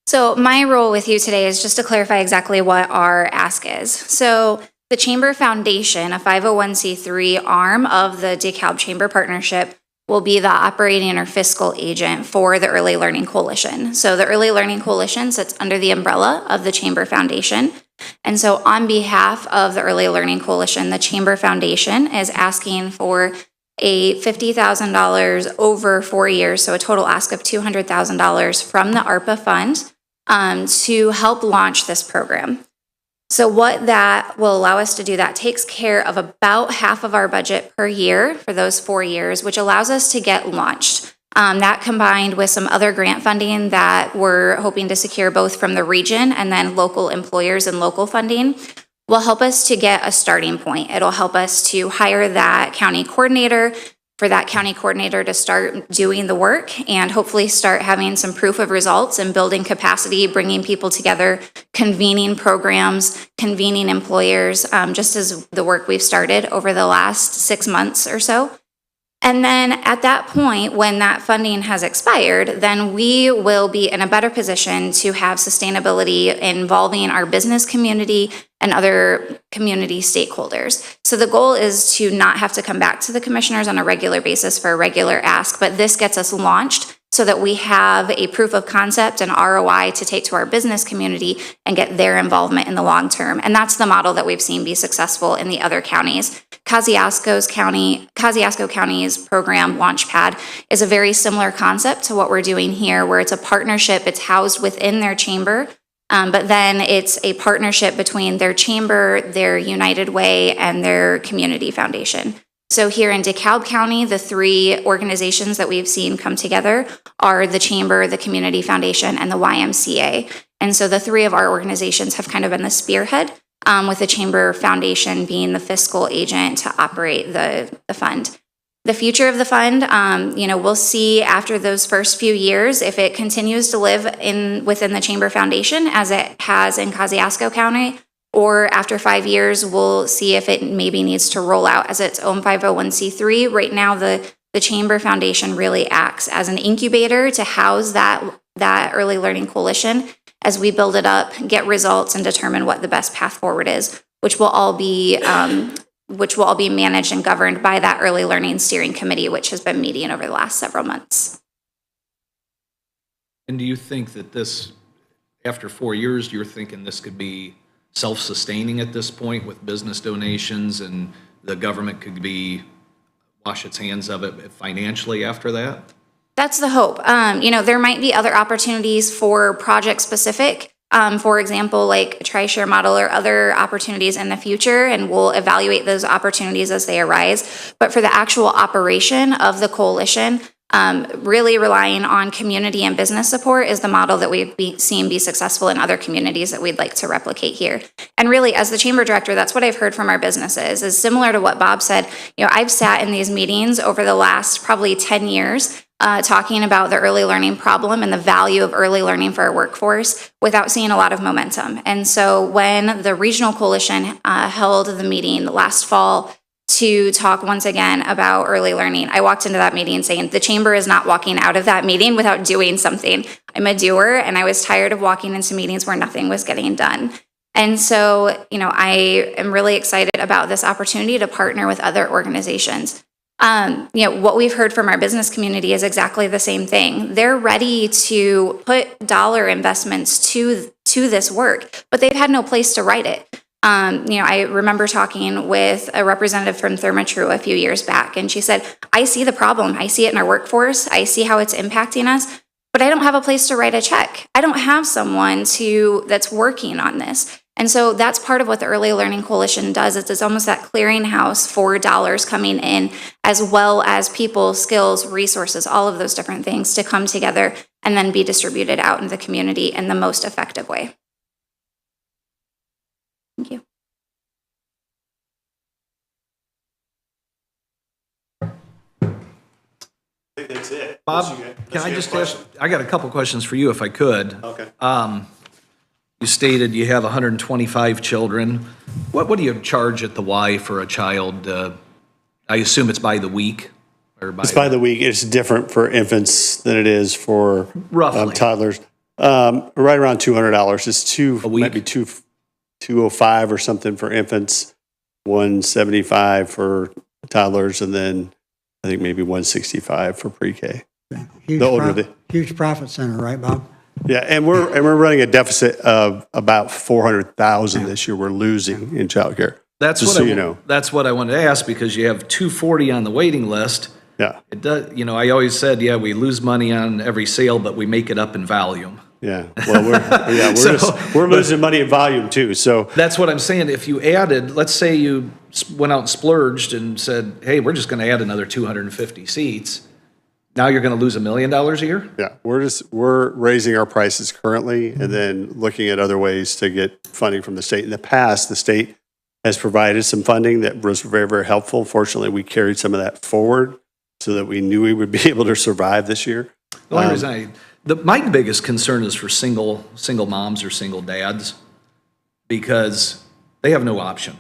So my role with you today is just to clarify exactly what our ask is. So the Chamber Foundation, a 501c3 arm of the DeKalb Chamber Partnership, will be the operating or fiscal agent for the Early Learning Coalition. So the Early Learning Coalition sits under the umbrella of the Chamber Foundation. And so on behalf of the Early Learning Coalition, the Chamber Foundation is asking for a $50,000 over 4 years, so a total ask of $200,000 from the ARPA fund to help launch this program. So what that will allow us to do, that takes care of about half of our budget per year for those 4 years, which allows us to get launched. That combined with some other grant funding that we're hoping to secure both from the region and then local employers and local funding will help us to get a starting point. It'll help us to hire that county coordinator, for that county coordinator to start doing the work and hopefully start having some proof of results and building capacity, bringing people together, convening programs, convening employers, just as the work we've started over the last 6 months or so. And then at that point, when that funding has expired, then we will be in a better position to have sustainability involving our business community and other community stakeholders. So the goal is to not have to come back to the commissioners on a regular basis for a regular ask, but this gets us launched so that we have a proof of concept and ROI to take to our business community and get their involvement in the long term. And that's the model that we've seen be successful in the other counties. Kosciuszko County's program, Launchpad, is a very similar concept to what we're doing here, where it's a partnership, it's housed within their chamber, but then it's a partnership between their chamber, their United Way, and their community foundation. So here in DeKalb County, the three organizations that we've seen come together are the Chamber, the Community Foundation, and the YMCA. And so the three of our organizations have kind of been the spearhead, with the Chamber Foundation being the fiscal agent to operate the fund. The future of the fund, we'll see after those first few years if it continues to live within the Chamber Foundation as it has in Kosciuszko County, or after 5 years, we'll see if it maybe needs to roll out as its own 501c3. Right now, the Chamber Foundation really acts as an incubator to house that early learning coalition as we build it up, get results, and determine what the best path forward is, which will all be managed and governed by that early learning steering committee, which has been meeting over the last several months. And do you think that this, after 4 years, you're thinking this could be self-sustaining at this point with business donations, and the government could wash its hands of it financially after that? That's the hope. There might be other opportunities for project specific, for example, like a tri-share model or other opportunities in the future, and we'll evaluate those opportunities as they arise. But for the actual operation of the coalition, really relying on community and business support is the model that we've seen be successful in other communities that we'd like to replicate here. And really, as the chamber director, that's what I've heard from our businesses, is similar to what Bob said. I've sat in these meetings over the last probably 10 years talking about the early learning problem and the value of early learning for our workforce without seeing a lot of momentum. And so when the regional coalition held the meeting last fall to talk once again about early learning, I walked into that meeting saying the chamber is not walking out of that meeting without doing something. I'm a doer, and I was tired of walking into meetings where nothing was getting done. And so, I am really excited about this opportunity to partner with other organizations. What we've heard from our business community is exactly the same thing. They're ready to put dollar investments to this work, but they've had no place to write it. I remember talking with a representative from Thermatru a few years back, and she said, I see the problem. I see it in our workforce. I see how it's impacting us, but I don't have a place to write a check. I don't have someone that's working on this. And so that's part of what the Early Learning Coalition does. It's almost that clearinghouse for dollars coming in, as well as people, skills, resources, all of those different things to come together and then be distributed out in the community in the most effective way. Thank you. I think that's it. Bob, can I just ask, I got a couple questions for you if I could. Okay. You stated you have 125 children. What do you charge at the Y for a child? I assume it's by the week? Or It's by the week. It's different for infants than it is for Roughly. toddlers. Right around $200. It's A week? maybe $205 or something for infants, $175 for toddlers, and then I think maybe $165 for pre-K. The older they- Huge profit center, right, Bob? Yeah, and we're running a deficit of about $400,000 this year. We're losing in childcare. That's Just what so I, you know. That's what I wanted to ask, because you have 240 on the waiting list. Yeah, It does, I always said, we lose money on every sale, but we make it up in volume. yeah. Well, we're losing money in volume too. So That's what I'm saying. If you added, let's say you went out and splurged and said, hey, we're just going to add another 250 seats. Now you're going to lose $1 million a year? yeah, we're raising our prices currently, and then looking at other ways to get funding from the state. In the past, the state has provided some funding that was very, very helpful. Fortunately, we carried some of that forward so that we knew we would be able to survive this year. The only reason my biggest concern is for single moms or single dads, because they have no option.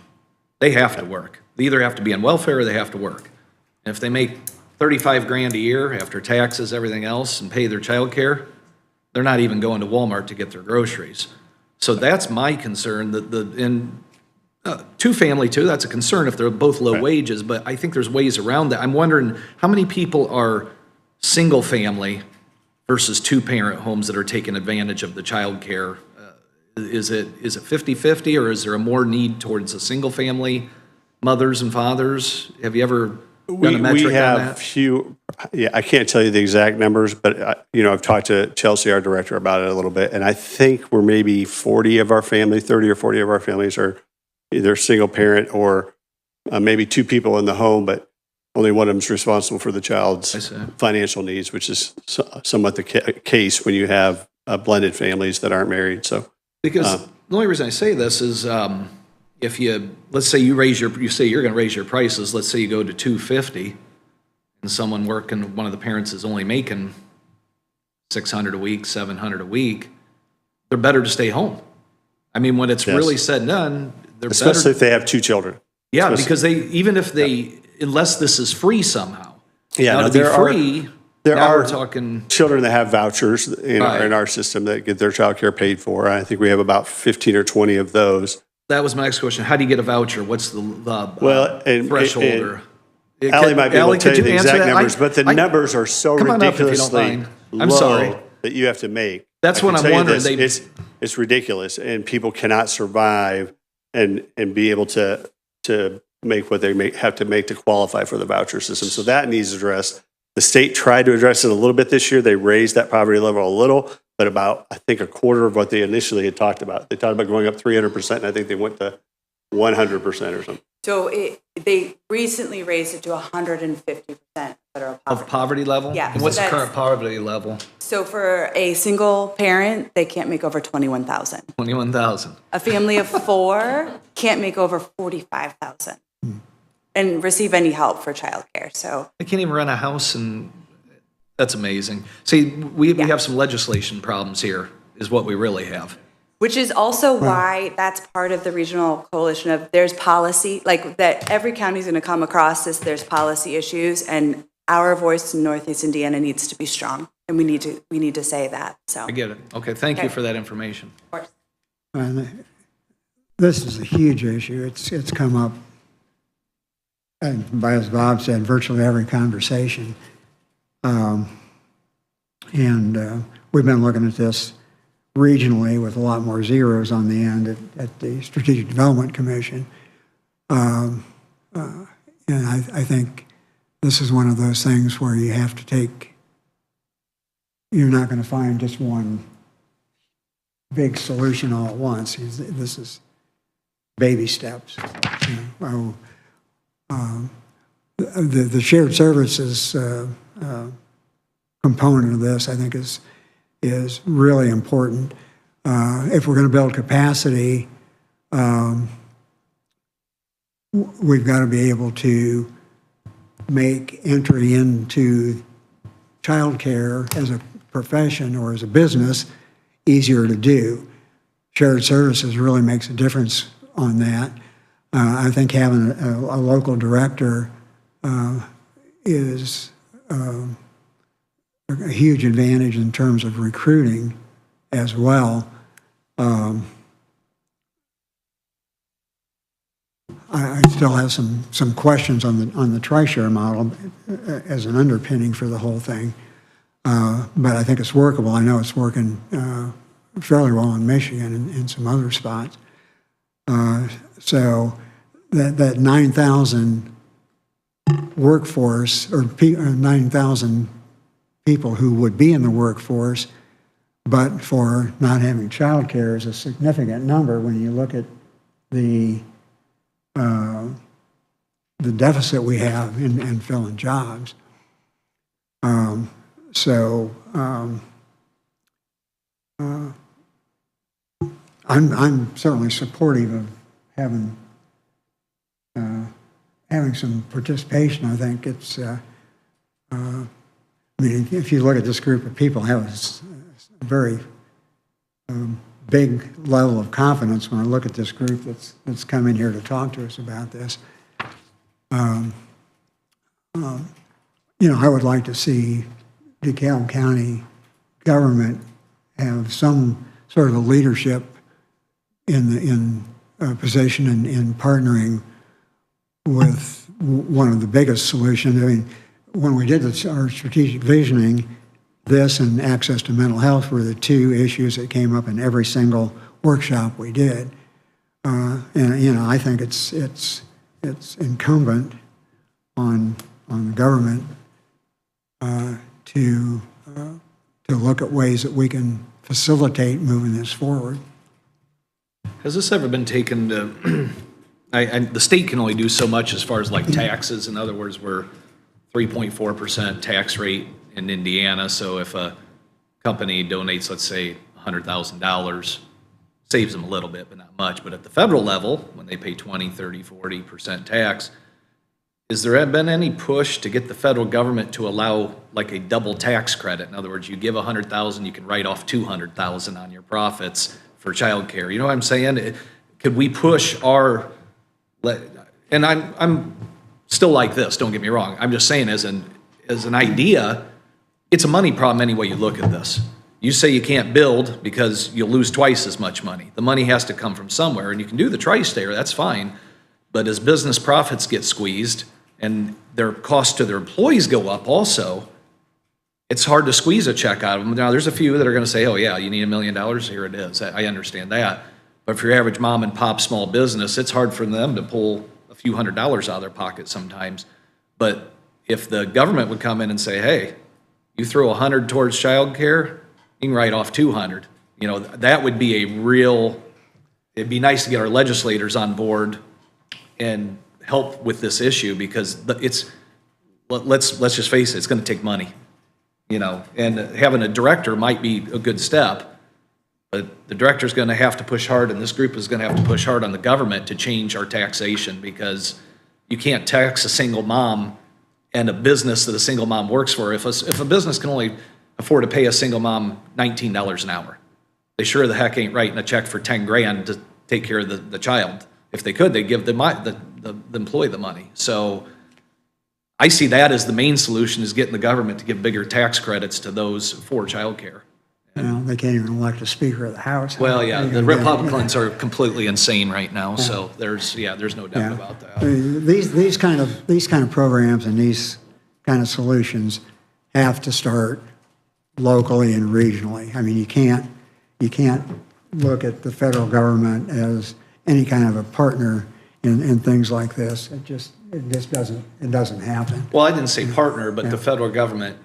They have to work. They either have to be on welfare or they have to work. And if they make 35 grand a year after taxes, everything else, and pay their child care, they're not even going to Walmart to get their groceries. So that's my concern, two-family too, that's a concern if they're both low wages, but I think there's ways around that. I'm wondering how many people are single-family versus two-parent homes that are taking advantage of the child care? Is it 50-50, or is there a more need towards a single-family mothers and fathers? Have you ever done a metric on that? I can't tell you the exact numbers, but I've talked to Chelsea, our director, about it a little bit, and I think we're maybe 30 or 40 of our families are either single parent or maybe two people in the home, but only one of them's responsible for the child's I see. financial needs, which is somewhat the case when you have blended families that aren't married, so. Because the only reason I say this is if you, let's say you say you're going to raise your prices, let's say you go to 250 and someone working, one of the parents is only making 600 a week, 700 a week, they're better to stay home. I mean, when it's Yes. really said and done, they're Especially better. if they have 2 children. Yeah, Especially- because even if they, unless this is free somehow. Yeah, Now, no, to be there are- free, there now are we're talking, children that have vouchers in Right. our system that get their childcare paid for. I think we have about 15 or 20 of those. that was my next question. How do you get a voucher? What's the Well, and- threshold? and- Or Ally might be able Ally, to tell could you the answer exact that? numbers, but the numbers are so Come on up if you don't ridiculously mind. I'm sorry. low that you have to make. That's I can what I'm tell you wondering. this, It's ridiculous, and people cannot survive and be able to make what they have to make to qualify for the voucher system. So that needs addressed. The state tried to address it a little bit this year. They raised that poverty level a little, but about, I think, a quarter of what they initially had talked about. They talked about going up 300%, and I think they went to 100% or something. So they recently raised it to 150% federal of poverty. poverty level? Yeah, And so what's the that's- current poverty level? So for a single parent, they can't make over 21,000. 21,000. A family of 4 can't make over 45,000 and receive any help for childcare. So They can't even rent a house, and that's amazing. See, we have some legislation problems here, is what we really have. which is also why that's part of the regional coalition of there's policy, like that every county is going to come across this, there's policy issues, and our voice in Northeast Indiana needs to be strong, and we need to say that, so. I get it. Okay, thank you for that information. Of course. And this is a huge issue. It's come up, and as Bob said, virtually every conversation. And we've been looking at this regionally with a lot more zeros on the end at the Strategic Development Commission. And I think this is one of those things where you have to take, you're not going to find just one big solution all at once. This is baby steps. The shared services component of this, I think, is really important. If we're going to build capacity, we've got to be able to make entry into childcare as a profession or as a business easier to do. Shared services really makes a difference on that. I think having a local director is a huge advantage in terms of recruiting as well. I still have some questions on the tri-share model as an underpinning for the whole thing, but I think it's workable. I know it's working fairly well in Michigan and in some other spots. So that 9,000 workforce or 9,000 people who would be in the workforce, but for not having childcare is a significant number when you look at the deficit we have in filling jobs. I'm certainly supportive of having some participation. I think it's. I mean, if you look at this group of people, have a very big level of confidence when I look at this group that's come in here to talk to us about this. I would like to see DeKalb County government have some sort of a leadership in a position in partnering with one of the biggest solutions. I mean, when we did our strategic visioning, this and access to mental health were the two issues that came up in every single workshop we did. I think it's incumbent on the government to look at ways that we can facilitate moving this forward. Has this ever been taken to, the state can only do so much as far as like taxes, in other words, where 3.4% tax rate in Indiana. So if a company donates, let's say, $100,000, saves them a little bit, but not much. But at the federal level, when they pay 20, 30, 40% tax, has there been any push to get the federal government to allow like a double tax credit? In other words, you give 100,000, you can write off 200,000 on your profits for childcare. You know what I'm saying? Could we push our, and I'm still like this, don't get me wrong. I'm just saying as an idea, it's a money problem any way you look at this. You say you can't build because you'll lose twice as much money. The money has to come from somewhere, and you can do the tri-state, that's fine. But as business profits get squeezed and their costs to their employees go up also, it's hard to squeeze a check out of them. Now, there's a few that are gonna say, oh yeah, you need $1 million, here it is. I understand that. But for your average mom and pop small business, it's hard for them to pull a few $100s out of their pocket sometimes. But if the government would come in and say, hey, you throw 100 towards childcare, you can write off 200. You know, that would be it'd be nice to get our legislators on board and help with this issue, because let's just face it, it's gonna take money, you know, and having a director might be a good step, but the director's gonna have to push hard, and this group is gonna have to push hard on the government to change our taxation, because you can't tax a single mom and a business that a single mom works for. If a business can only afford to pay a single mom $19 an hour, they sure the heck ain't writing a check for 10 grand to take care of the child. If they could, they'd give the employee the money. So I see that as the main solution, is getting the government to give bigger tax credits to those for childcare. You know, they can't even elect a Speaker of the House. Well, yeah, the Republicans are completely insane right now, so there's no doubt Yeah. about that. These kind of programs and these kind of solutions have to start locally and regionally. I mean, you can't look at the federal government as any kind of a partner in things like this. It just doesn't happen. Well, I didn't say partner, but the federal government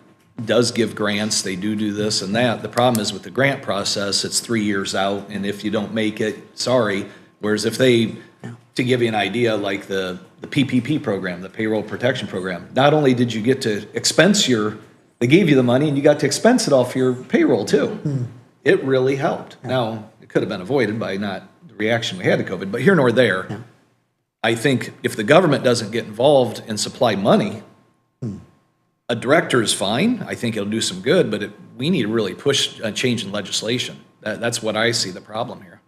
does give grants. They do this and that. The problem is with the grant process, it's 3 years out, and if you don't make it, sorry. Whereas if they, to give you an idea, like the PPP program, the Payroll Protection Program, not only did you get to expense they gave you the money and you got to expense it off your payroll too. It really helped. Now, it could have been avoided by not the reaction we had to COVID, but here nor there. I think if the government doesn't get involved and supply money, a director is fine. I think it'll do some good, but we need to really push a change in legislation. That's what I see the problem here.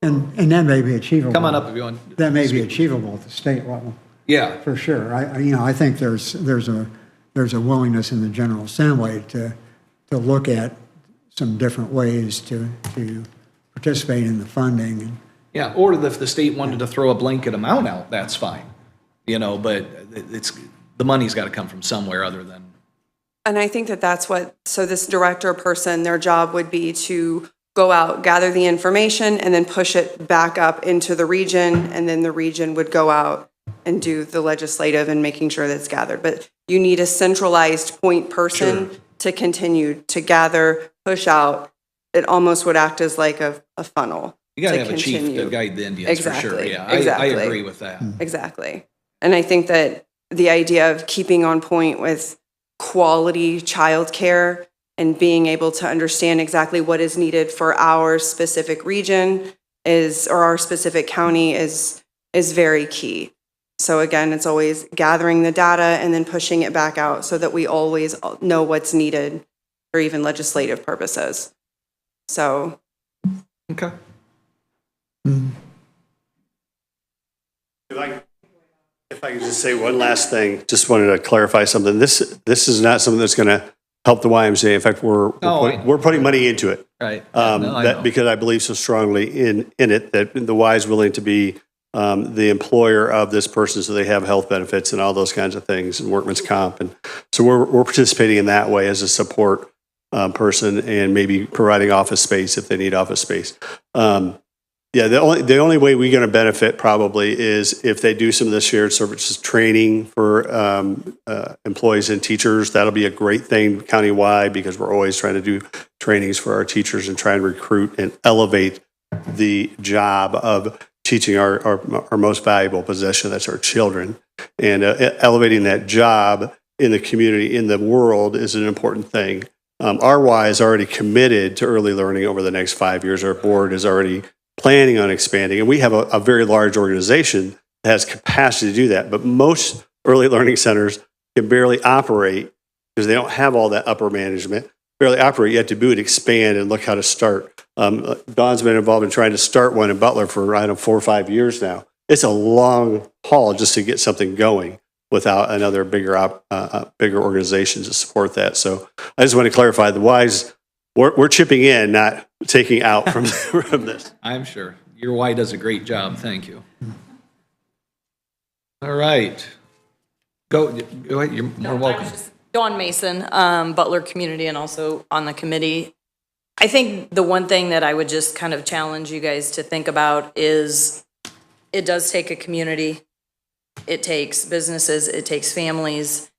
And that may be achievable. Come on up if you want. That may be achievable at the state level. Yeah. For sure. I think there's a willingness in the General Assembly to look at some different ways to participate in the funding. Yeah, or if the state wanted to throw a blanket amount out, that's fine. You know, but the money's got to come from somewhere other than. And I think so this director person, their job would be to go out, gather the information, and then push it back up into the region, and then the region would go out and do the legislative and making sure that's gathered. But you need a centralized point person to continue to gather, push out. It almost would act as like a funnel. You got to have a chief to guide the Indians for sure. Yeah, exactly. I agree with that. Exactly. And I think that the idea of keeping on point with quality childcare and being able to understand exactly what is needed for our specific region or our specific county is very key. So again, it's always gathering the data and then pushing it back out so that we always know what's needed for even legislative purposes. So. Okay. If I could just say one last thing, just wanted to clarify something. This is not something that's going to help the YMCA. In fact, we're putting money into it. Right. I know. Because I believe so strongly in it that the Y is willing to be the employer of this person, so they have health benefits and all those kinds of things, and workman's comp, and so we're participating in that way as a support person, and maybe providing office space if they need office space. The only way we're going to benefit probably is if they do some of the shared services training for employees and teachers. That'll be a great thing countywide, because we're always trying to do trainings for our teachers and try and recruit and elevate the job of teaching our most valuable possession, that's our children. And elevating that job in the community, in the world, is an important thing. RY is already committed to early learning over the next 5 years. Our board is already planning on expanding, and we have a very large organization that has capacity to do that. But most early learning centers can barely operate because they don't have all that upper management, barely operate. You have to boot, expand, and look how to start. Dawn's been involved in trying to start one in Butler for, 4 or 5 years now. It's a long haul just to get something going without another bigger organization to support that. So I just want to clarify, the Ys, we're chipping in, not taking out from this. I'm sure. Your Y does a great job. Thank you. All right. Go ahead. You're more welcome. Dawn Mason, Butler Community, and also on the committee. I think the one thing that I would just kind of challenge you guys to think about is it does take a community. It takes businesses. It takes families.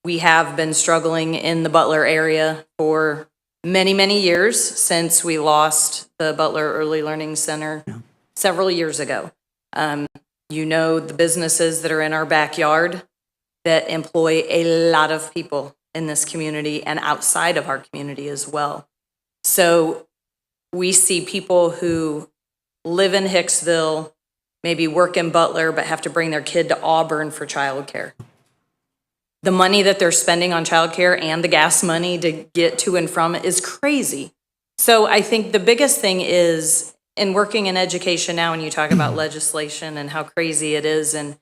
We have been struggling in the Butler area for many, many years since we lost the Butler Early Learning Center several years ago. You know, the businesses that are in our backyard that employ a lot of people in this community and outside of our community as well. So we see people who live in Hicksville, maybe work in Butler, but have to bring their kid to Auburn for childcare. The money that they're spending on childcare and the gas money to get to and from it is crazy. So I think the biggest thing is, in working in education now, and you talk about legislation and how crazy it is, and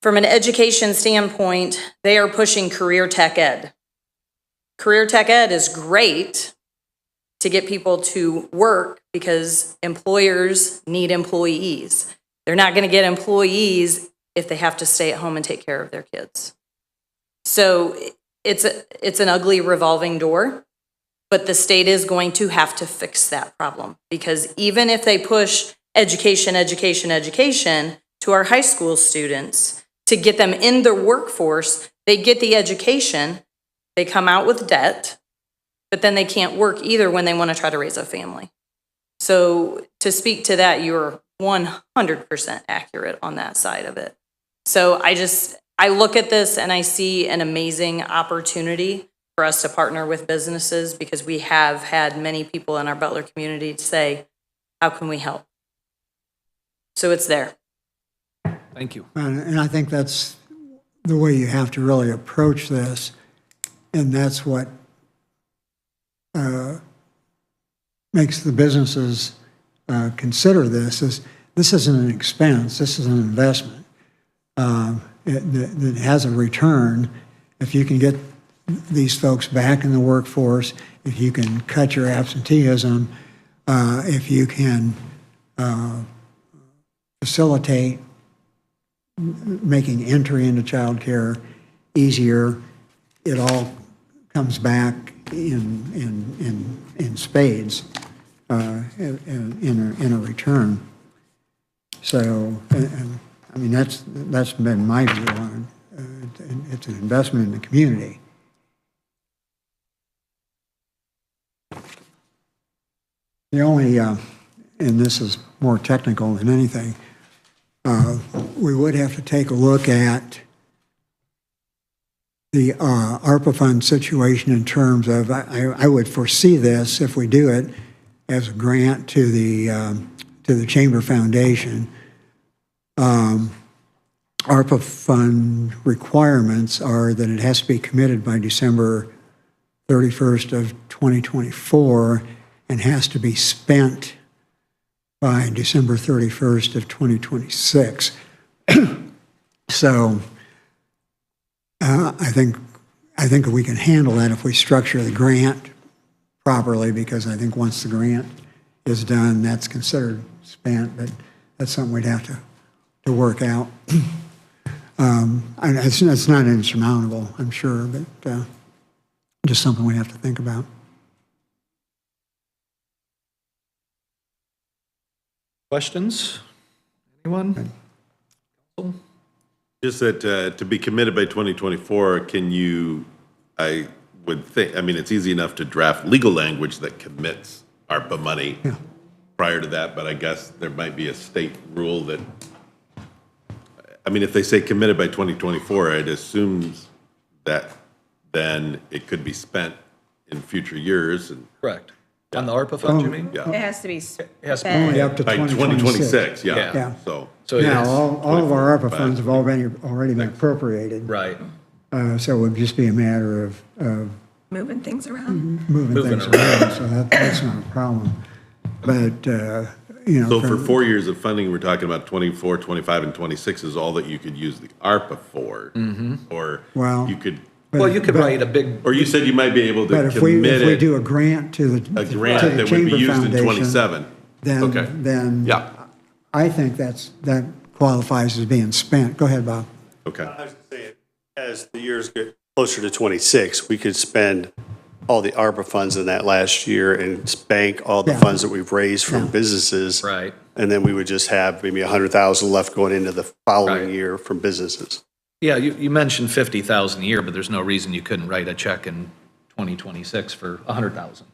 from an education standpoint, they are pushing career tech ed. Career tech ed is great to get people to work because employers need employees. They're not going to get employees if they have to stay at home and take care of their kids. So it's an ugly revolving door, but the state is going to have to fix that problem, because even if they push education, education, education to our high school students to get them in the workforce, they get the education, they come out with debt, but then they can't work either when they want to try to raise a family. So to speak to that, you're 100% accurate on that side of it. So I look at this and I see an amazing opportunity for us to partner with businesses, because we have had many people in our Butler community say, how can we help? So it's there. Thank you. And I think that's the way you have to really approach this, and that's what makes the businesses consider this isn't an expense, this is an investment. It has a return. If you can get these folks back in the workforce, if you can cut your absenteeism, if you can facilitate making entry into childcare easier, it all comes back in spades in a return. So, I mean, that's been my view on it. It's an investment in the community. The only, and this is more technical than anything, we would have to take a look at the ARPA fund situation in terms of, I would foresee this, if we do it, as a grant to the Chamber Foundation. ARPA fund requirements are that it has to be committed by December 31st of 2024 and has to be spent by December 31st of 2026. So I think we can handle that if we structure the grant properly, because I think once the grant is done, that's considered spent, but that's something we'd have to work out. And it's not insurmountable, I'm sure, but just something we have to think about. Questions? Anyone? Just that to be committed by 2024, can you, I would think, I mean, it's easy enough to draft legal language that commits ARPA money prior to that, but I guess there might be a state rule that, I mean, if they say committed by 2024, I'd assume that then it could be spent in future years and. Correct. On the ARPA funds, you mean? It Yeah, has to be has to be Only spent. up to by 2026. 2026, yeah. Yeah. So, So it Now, is, all of our ARPA 25. funds have already been appropriated. right. So it would just be a matter of Moving things around. moving things around, so that's not a problem. But, you know. so for 4 years of funding, we're talking about 24, 25, and 26 is all that you could use the ARPA for? Or Well, you could, Well, you could write a big, or you said you might be able But to if we commit do it, a grant to the. a grant to the that would be Chamber used in Foundation, 27. Okay. Then Yeah, I think that qualifies as being spent. Go ahead, Bob. okay. I was going to say, as the years get closer to 26, we could spend all the ARPA funds in that last year and bank all the Yeah. funds that we've raised from Yeah. businesses. right. And then we would just have maybe 100,000 left going into the following Right. year from businesses. Yeah, you mentioned 50,000 a year, but there's no reason you couldn't write a check in 2026 for 100,000.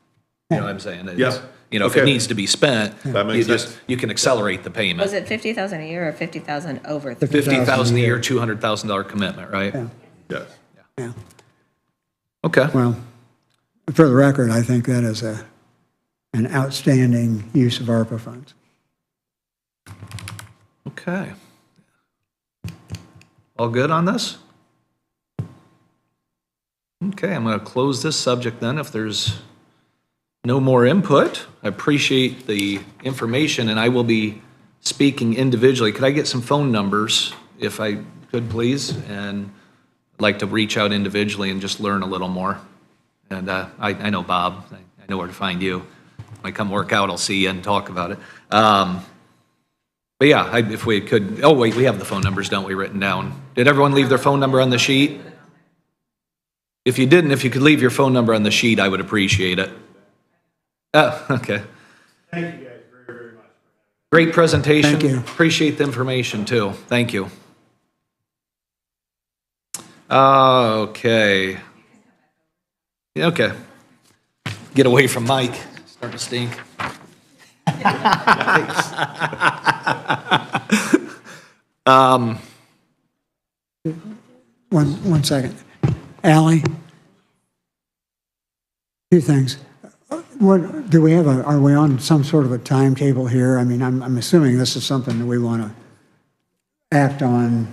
You know what I'm saying? It's- Yeah. You know, if it Okay. needs to be spent, That makes you just, sense. you can accelerate the Was payment. it 50,000 a year or 50,000 over? 50,000 a year, $200,000 commitment, right? Yeah, Yes. yeah. Okay. Well, for the record, I think that is an outstanding use of ARPA funds. Okay. All good on this? Okay, I'm going to close this subject then if there's no more input. I appreciate the information, and I will be speaking individually. Could I get some phone numbers, if I could, please? And I'd like to reach out individually and just learn a little more. And I know Bob. I know where to find you. When I come work out, I'll see you and talk about it. But yeah, if we could, oh wait, we have the phone numbers, don't we, written down? Did everyone leave their phone number on the sheet? If you didn't, if you could leave your phone number on the sheet, I would appreciate it. Oh, okay. Thank you guys very, very much. Great presentation. Thank you. Appreciate the information too. Thank you. Okay. Yeah, okay. Get away from Mike. Starting to stink. One second. Ally? Two things. What, do we have are we on some sort of a timetable here? I mean, I'm assuming this is something that we want to act on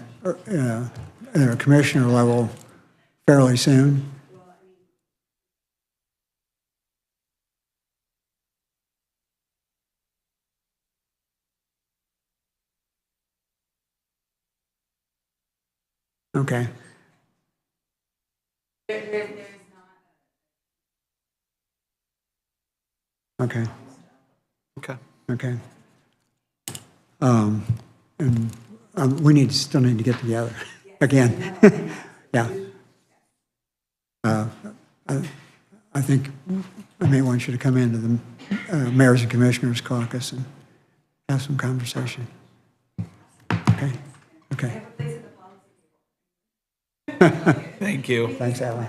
at a commissioner level fairly soon. Okay. Okay, Okay. okay. And we still need to get together again. Yeah. I think I may want you to come into the Mayors and Commissioners Caucus and have some conversation. Okay, okay. Thank you. Thanks, Ally.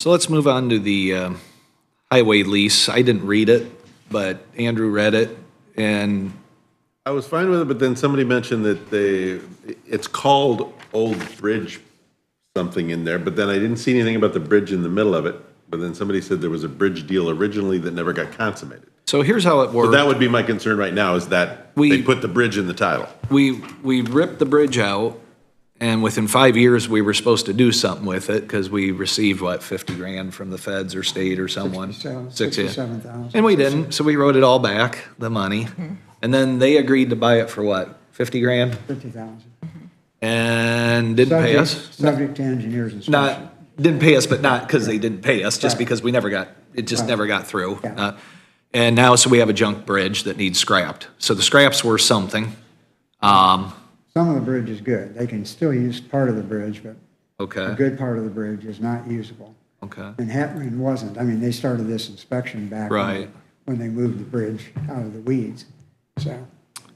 So let's move on to the highway lease. I didn't read it, but Andrew read it, and I was fine with it, but then somebody mentioned that it's called Old Bridge something in there, but then I didn't see anything about the bridge in the middle of it. But then somebody said there was a bridge deal originally that never got consummated. so here's how it So works. that would be my concern right now, is that they put the bridge in the title. We ripped the bridge out, and within 5 years, we were supposed to do something with it, because we received, what, 50 grand from the feds or state or someone? 67,000. And we didn't, so we wrote it all back, the money. And then they agreed to buy it for what, 50 grand? 50,000. And didn't pay us? Subject to engineers inspection. Didn't pay us, but not because they didn't pay us, just Right. because we never got, it just Right. never got through. Yeah. And now, so we have a junk bridge that needs scrapped. So the scraps were something. Some of the bridge is good. They can still use part of the bridge, but a Okay, good part of the bridge is not usable. okay. And Hetman wasn't. I mean, they started this inspection back Right. when they moved the bridge out of the weeds. So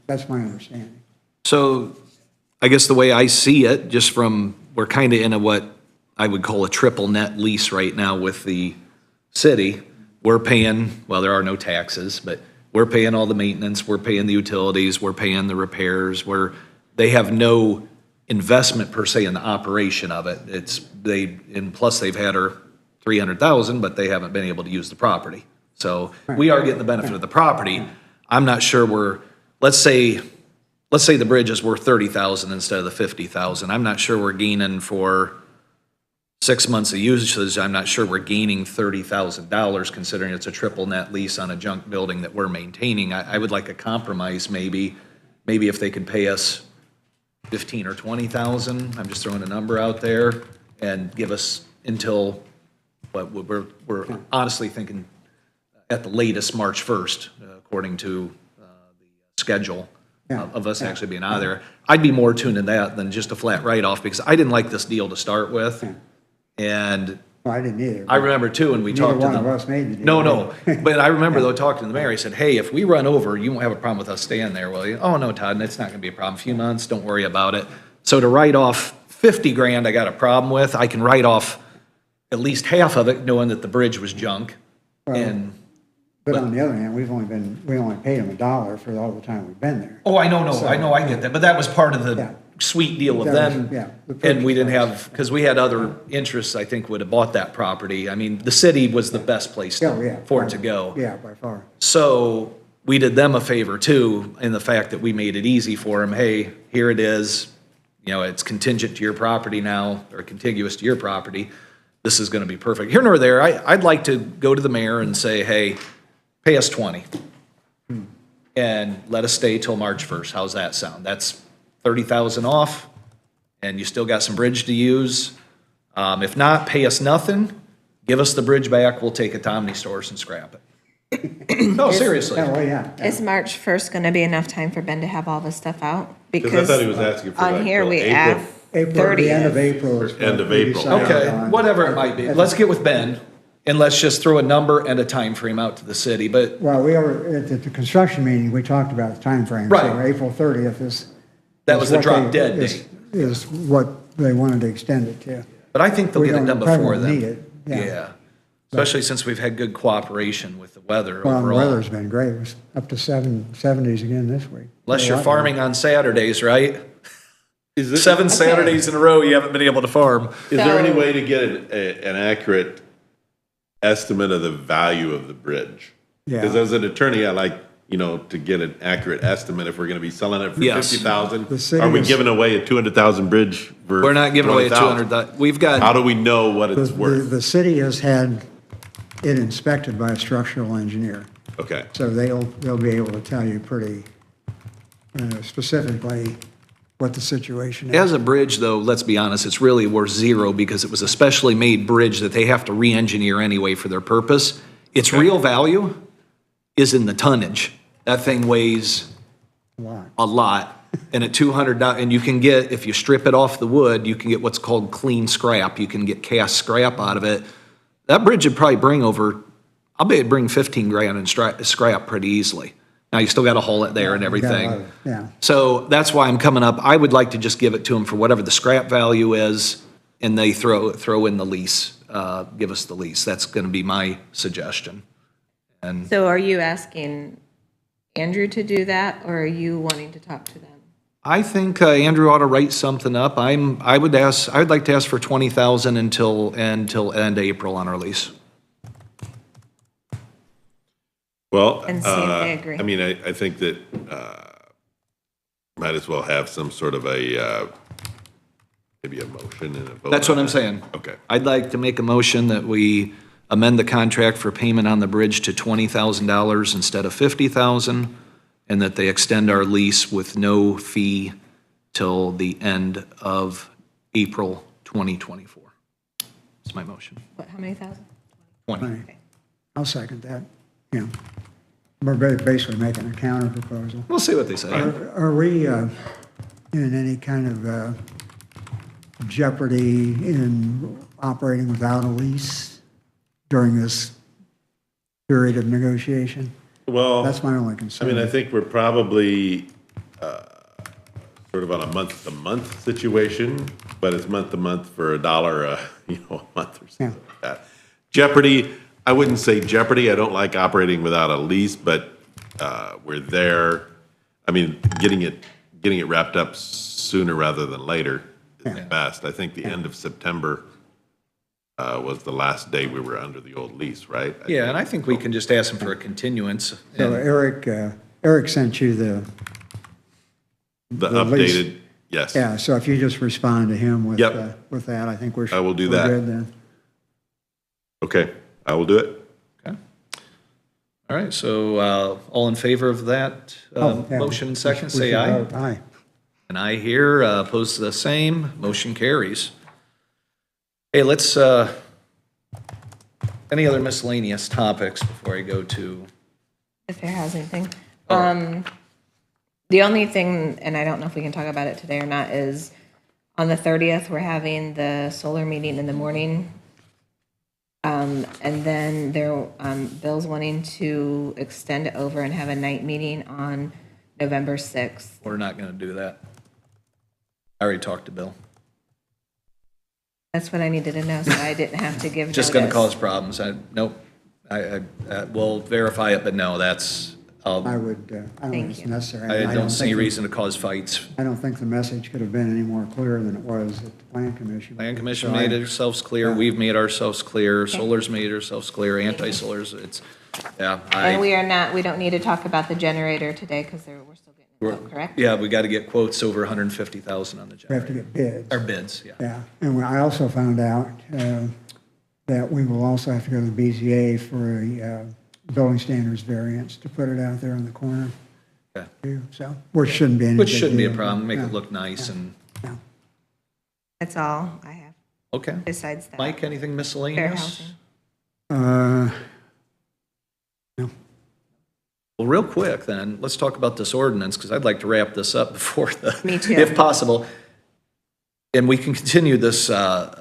that's my understanding. So I guess the way I see it, just from, we're kind of in a what I would call a triple net lease right now with the city. We're paying, well, there are no taxes, but we're paying all the maintenance, we're paying the utilities, we're paying the repairs, we're they have no investment per se in the operation of it. And plus they've had her 300,000, but they haven't been able to use the property. So we are getting the benefit of the property. I'm not sure let's say the bridge is worth 30,000 instead of the 50,000. I'm not sure we're gaining for 6 months of usage. I'm not sure we're gaining $30,000 considering it's a triple net lease on a junk building that we're maintaining. I would like a compromise maybe if they could pay us 15 or 20,000. I'm just throwing a number out there and give us until, what we're honestly thinking at the latest March 1st, according to the schedule of us actually being out of there. I'd be more tuned in that than just a flat write-off because I didn't like this deal to start with. And Well, I didn't either. I remember too, when we talked to them. Neither one of us made the deal. No, but I remember though, talking to the mayor, he said, hey, if we run over, you won't have a problem with us staying there, will you? Oh, no, Todd, that's not gonna be a problem. A few months, don't worry about it. So to write off 50 grand, I got a problem with. I can write off at least half of it, knowing that the bridge was junk. And, But on the other hand, we only paid them $1 for all the time we've been there. oh, I get that. But that was part of Yeah. the sweet deal of That was- them. yeah, the And we didn't purchase have, because we had other interests, I think, would have bought that property. I mean, the city was the best place Oh, yeah. for it to go. Yeah, by far. So we did them a favor too, in the fact that we made it easy for them. Hey, here it is. You know, it's contingent to your property now, or contiguous to your property. This is gonna be perfect. Here nor there, I'd like to go to the mayor and say, hey, pay us 20. And let us stay till March 1st. How's that sound? That's 30,000 off, and you still got some bridge to use. If not, pay us nothing, give us the bridge back, we'll take it to Omni Stores and scrap it. No, seriously. Oh, well, yeah. Is March 1st going to be enough time for Ben to have all this stuff out? Because I thought he was asking for on like here till we April. have April, the end of 30th. April. is what End of we April. decided Okay, on. whatever it might be. Let's get with Ben, and let's just throw a number and a time frame out to the city, but, Well, we were, at the construction meeting, we talked about the timeframe. Right. So April 30th is. That is was the what drop they- dead is- date. Is what they wanted to extend it to. but I think they'll We get it don't- done probably before won't then. need it, yeah. Yeah, especially since we've had good cooperation with the weather Well, the overall. weather's been great. It was up to 70s again this week. Unless you're Yeah. farming on Saturdays, right? Is it- 7 Saturdays in a row, you haven't been able to farm. Is there any So- way to get an accurate estimate of the value of the bridge? Yeah. Because as an attorney, I like, to get an accurate estimate if we're gonna be selling it for Yes. 50,000. The city Are we is- giving away a 200,000 bridge for We're not giving away a 20,000? 200, we've How got, do we know what it's worth? The city has had it inspected by a structural engineer. Okay. So they'll be able to tell you pretty specifically what the situation is. as a bridge though, let's be honest, it's really worth zero because it was a specially made bridge that they have to re-engineer anyway for their purpose. Its real value is in the tonnage. That thing weighs A lot. a lot. And at $200, and you can get, if you strip it off the wood, you can get what's called clean scrap. You can get cast scrap out of it. That bridge would probably bring I'll bet it'd bring 15 grand in scrap pretty easily. Now, you still got to haul it there and You got a lot everything. of- Yeah. So that's why I'm coming up. I would like to just give it to them for whatever the scrap value is, and they throw in the lease, give us the lease. That's going to be my suggestion. And So are you asking Andrew to do that, or are you wanting to talk to them? I think Andrew ought to write something up. I would like to ask for 20,000 until end April on our lease. Well, And see if they agree. I mean, I think that might as well have some sort of a, maybe a motion and a vote. That's on what I'm it. saying. Okay. I'd like to make a motion that we amend the contract for payment on the bridge to $20,000 instead of $50,000, and that they extend our lease with no fee till the end of April 2024. That's my motion. What, how many thousand? 20. Right. I'll second that, yeah. We're basically making a counter proposal. We'll see what they say. Are we in any kind of jeopardy in operating without a lease during this period of negotiation? Well, That's my only I concern. mean, I think we're probably sort of on a month-to-month situation, but it's month-to-month for $1, a month or something like that. Jeopardy, I wouldn't say jeopardy. I don't like operating without a lease, but we're there. I mean, getting getting it wrapped up sooner rather than later is best. I think the end of September was the last day we were under the old lease, right? Yeah, and I think we can just ask him for a continuance. So Eric sent you the lease. Updated, yes. Yeah, so if you just respond to him with, Yep. with that, I think we're. I will do we're that. good then. Okay, I will do it. Okay. All right, so all in favor of that Oh, yeah. motion and second, We say should aye. vote. Aye. And I here, opposed to the same, motion carries. Hey, let's, any other miscellaneous topics before I go to? The fair housing thing. The only thing, and I don't know if we can talk about it today or not, is on the 30th, we're having the solar meeting in the morning. And then Bill's wanting to extend it over and have a night meeting on November 6th. We're not going to do that. I already talked to Bill. That's what I needed to know, so I didn't have to give notice. Just going to cause problems. Nope. I will verify it, but no, that's, I would, I don't think it's necessary. I don't see any reason to cause fights. I don't think the message could have been any more clear than it was at the Plan Commission. Land Commission So made I- themselves clear, we've made ourselves clear, Solar's made ourselves clear, anti-Solar's, it's, yeah. And we don't need to talk about the generator today because we're still getting a quote, correct? Yeah, we got to get quotes over 150,000 on the We have to generator. get bids. Or bids, yeah. Yeah, and I also found out that we will also have to go to the BZA for a building standards variance to put it out there in the corner. Okay. too. So, which shouldn't be any Which big shouldn't be a deal. problem, make No, it look nice and, no. That's all I have okay. besides that. Mike, anything Fair miscellaneous? housing. No. Well, real quick then, let's talk about this ordinance, because I'd like to wrap this up before the. Me too. If possible. And we can continue this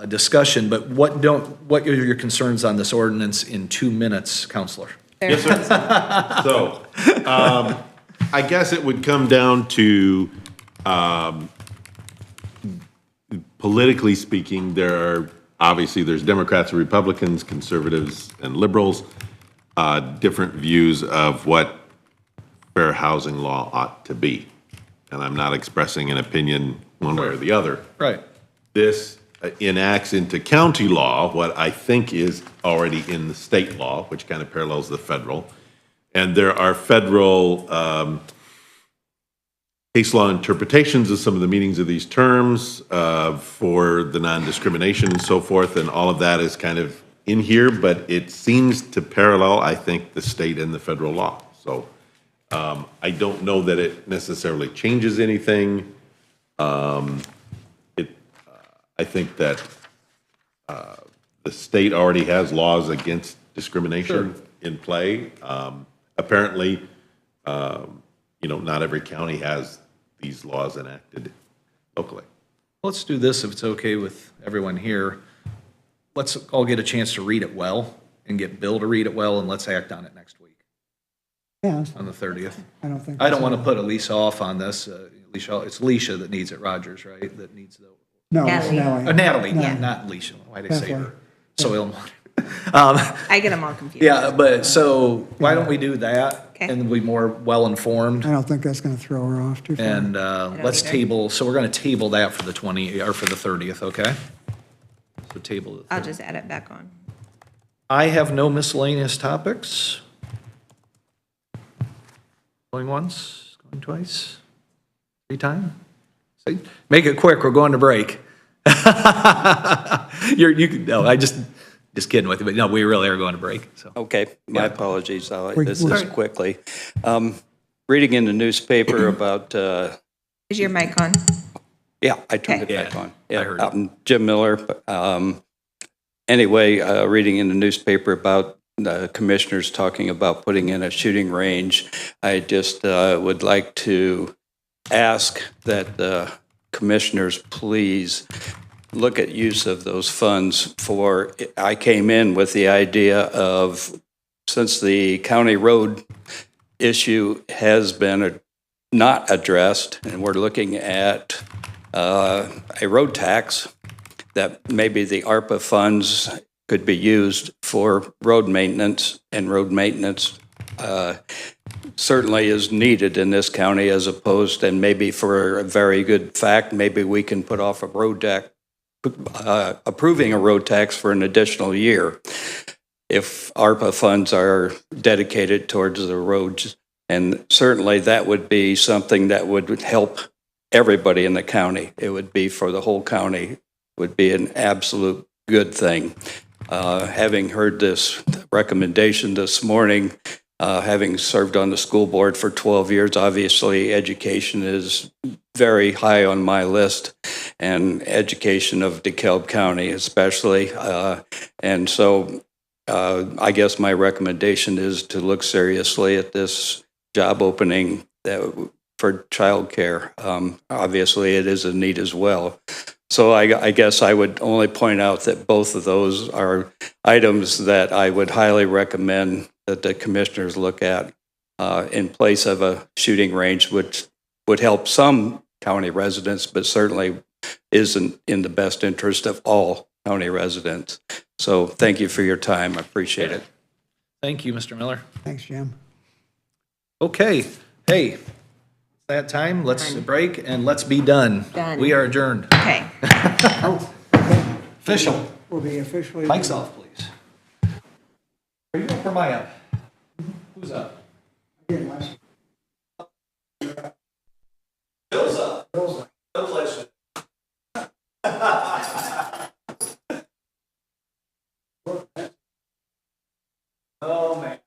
discussion, but what are your concerns on this ordinance in 2 minutes, Counselor? Yes, sir. So, I guess it would come down to, politically speaking, there's Democrats and Republicans, conservatives and liberals, different views of what fair housing law ought to be. And I'm not expressing an opinion one way or the other. Right. This enacts into county law what I think is already in the state law, which kind of parallels the federal. And there are federal case law interpretations of some of the meanings of these terms for the non-discrimination and so forth, and all of that is kind of in here, but it seems to parallel, I think, the state and the federal law. So I don't know that it necessarily changes anything. I think that the state already has laws against discrimination in play. Apparently, not every county has these laws enacted locally. Let's do this if it's okay with everyone here. Let's all get a chance to read it well and get Bill to read it well, and let's act on it next week Yeah, on the 30th. I don't think. I don't want to put Elisa off on this. It's Alicia that needs it, Rogers, right? That needs the. No, it's Natalie. Natalie. Natalie, not Alicia. Why did I say her? Soil and water. I get them all confused. Yeah, but so why don't we do that? Okay. And we'll be more well-informed. I don't think that's going to throw her off too far. And let's either. table, so we're going to table that for the 30th, okay? So table it. I'll just add it back on. I have no miscellaneous topics. Going once, going twice, 3 times? See? Make it quick, we're going to break. No, just kidding with you, but no, we really are going to break, so. Okay, my apologies. I'll We- this we- this quickly. Reading in the newspaper about, Is your mic on? yeah, I turned it Okay. back on. I heard Yeah, Jim Miller. Anyway, reading in the newspaper about the commissioners talking about putting in a shooting range, I just would like to ask that the commissioners please look at use of those funds for, I came in with the idea of, since the county road issue has been not addressed, and we're looking at a road tax, that maybe the ARPA funds could be used for road maintenance and road maintenance certainly is needed in this county as opposed, and maybe for a very good fact, maybe we can put off a road tax, approving a road tax for an additional year if ARPA funds are dedicated towards the roads. And certainly that would be something that would help everybody in the county. It would be for the whole county, would be an absolute good thing. Having heard this recommendation this morning, having served on the school board for 12 years, obviously education is very high on my list, and education of DeKalb County especially. And so I guess my recommendation is to look seriously at this job opening for childcare. Obviously, it is a need as well. So I guess I would only point out that both of those are items that I would highly recommend that the commissioners look at in place of a shooting range, which would help some county residents, but certainly isn't in the best interest of all county residents. So thank you for your time. I appreciate it. Thank you, Mr. Miller. Thanks, Jim. Okay, hey, it's that time. Let's break and let's be done. Done. We are adjourned. Okay. Official. We'll be officially. Mike's off, please. Are you up or am I up? Who's up? Bill's up. Bill's up. Oh, man.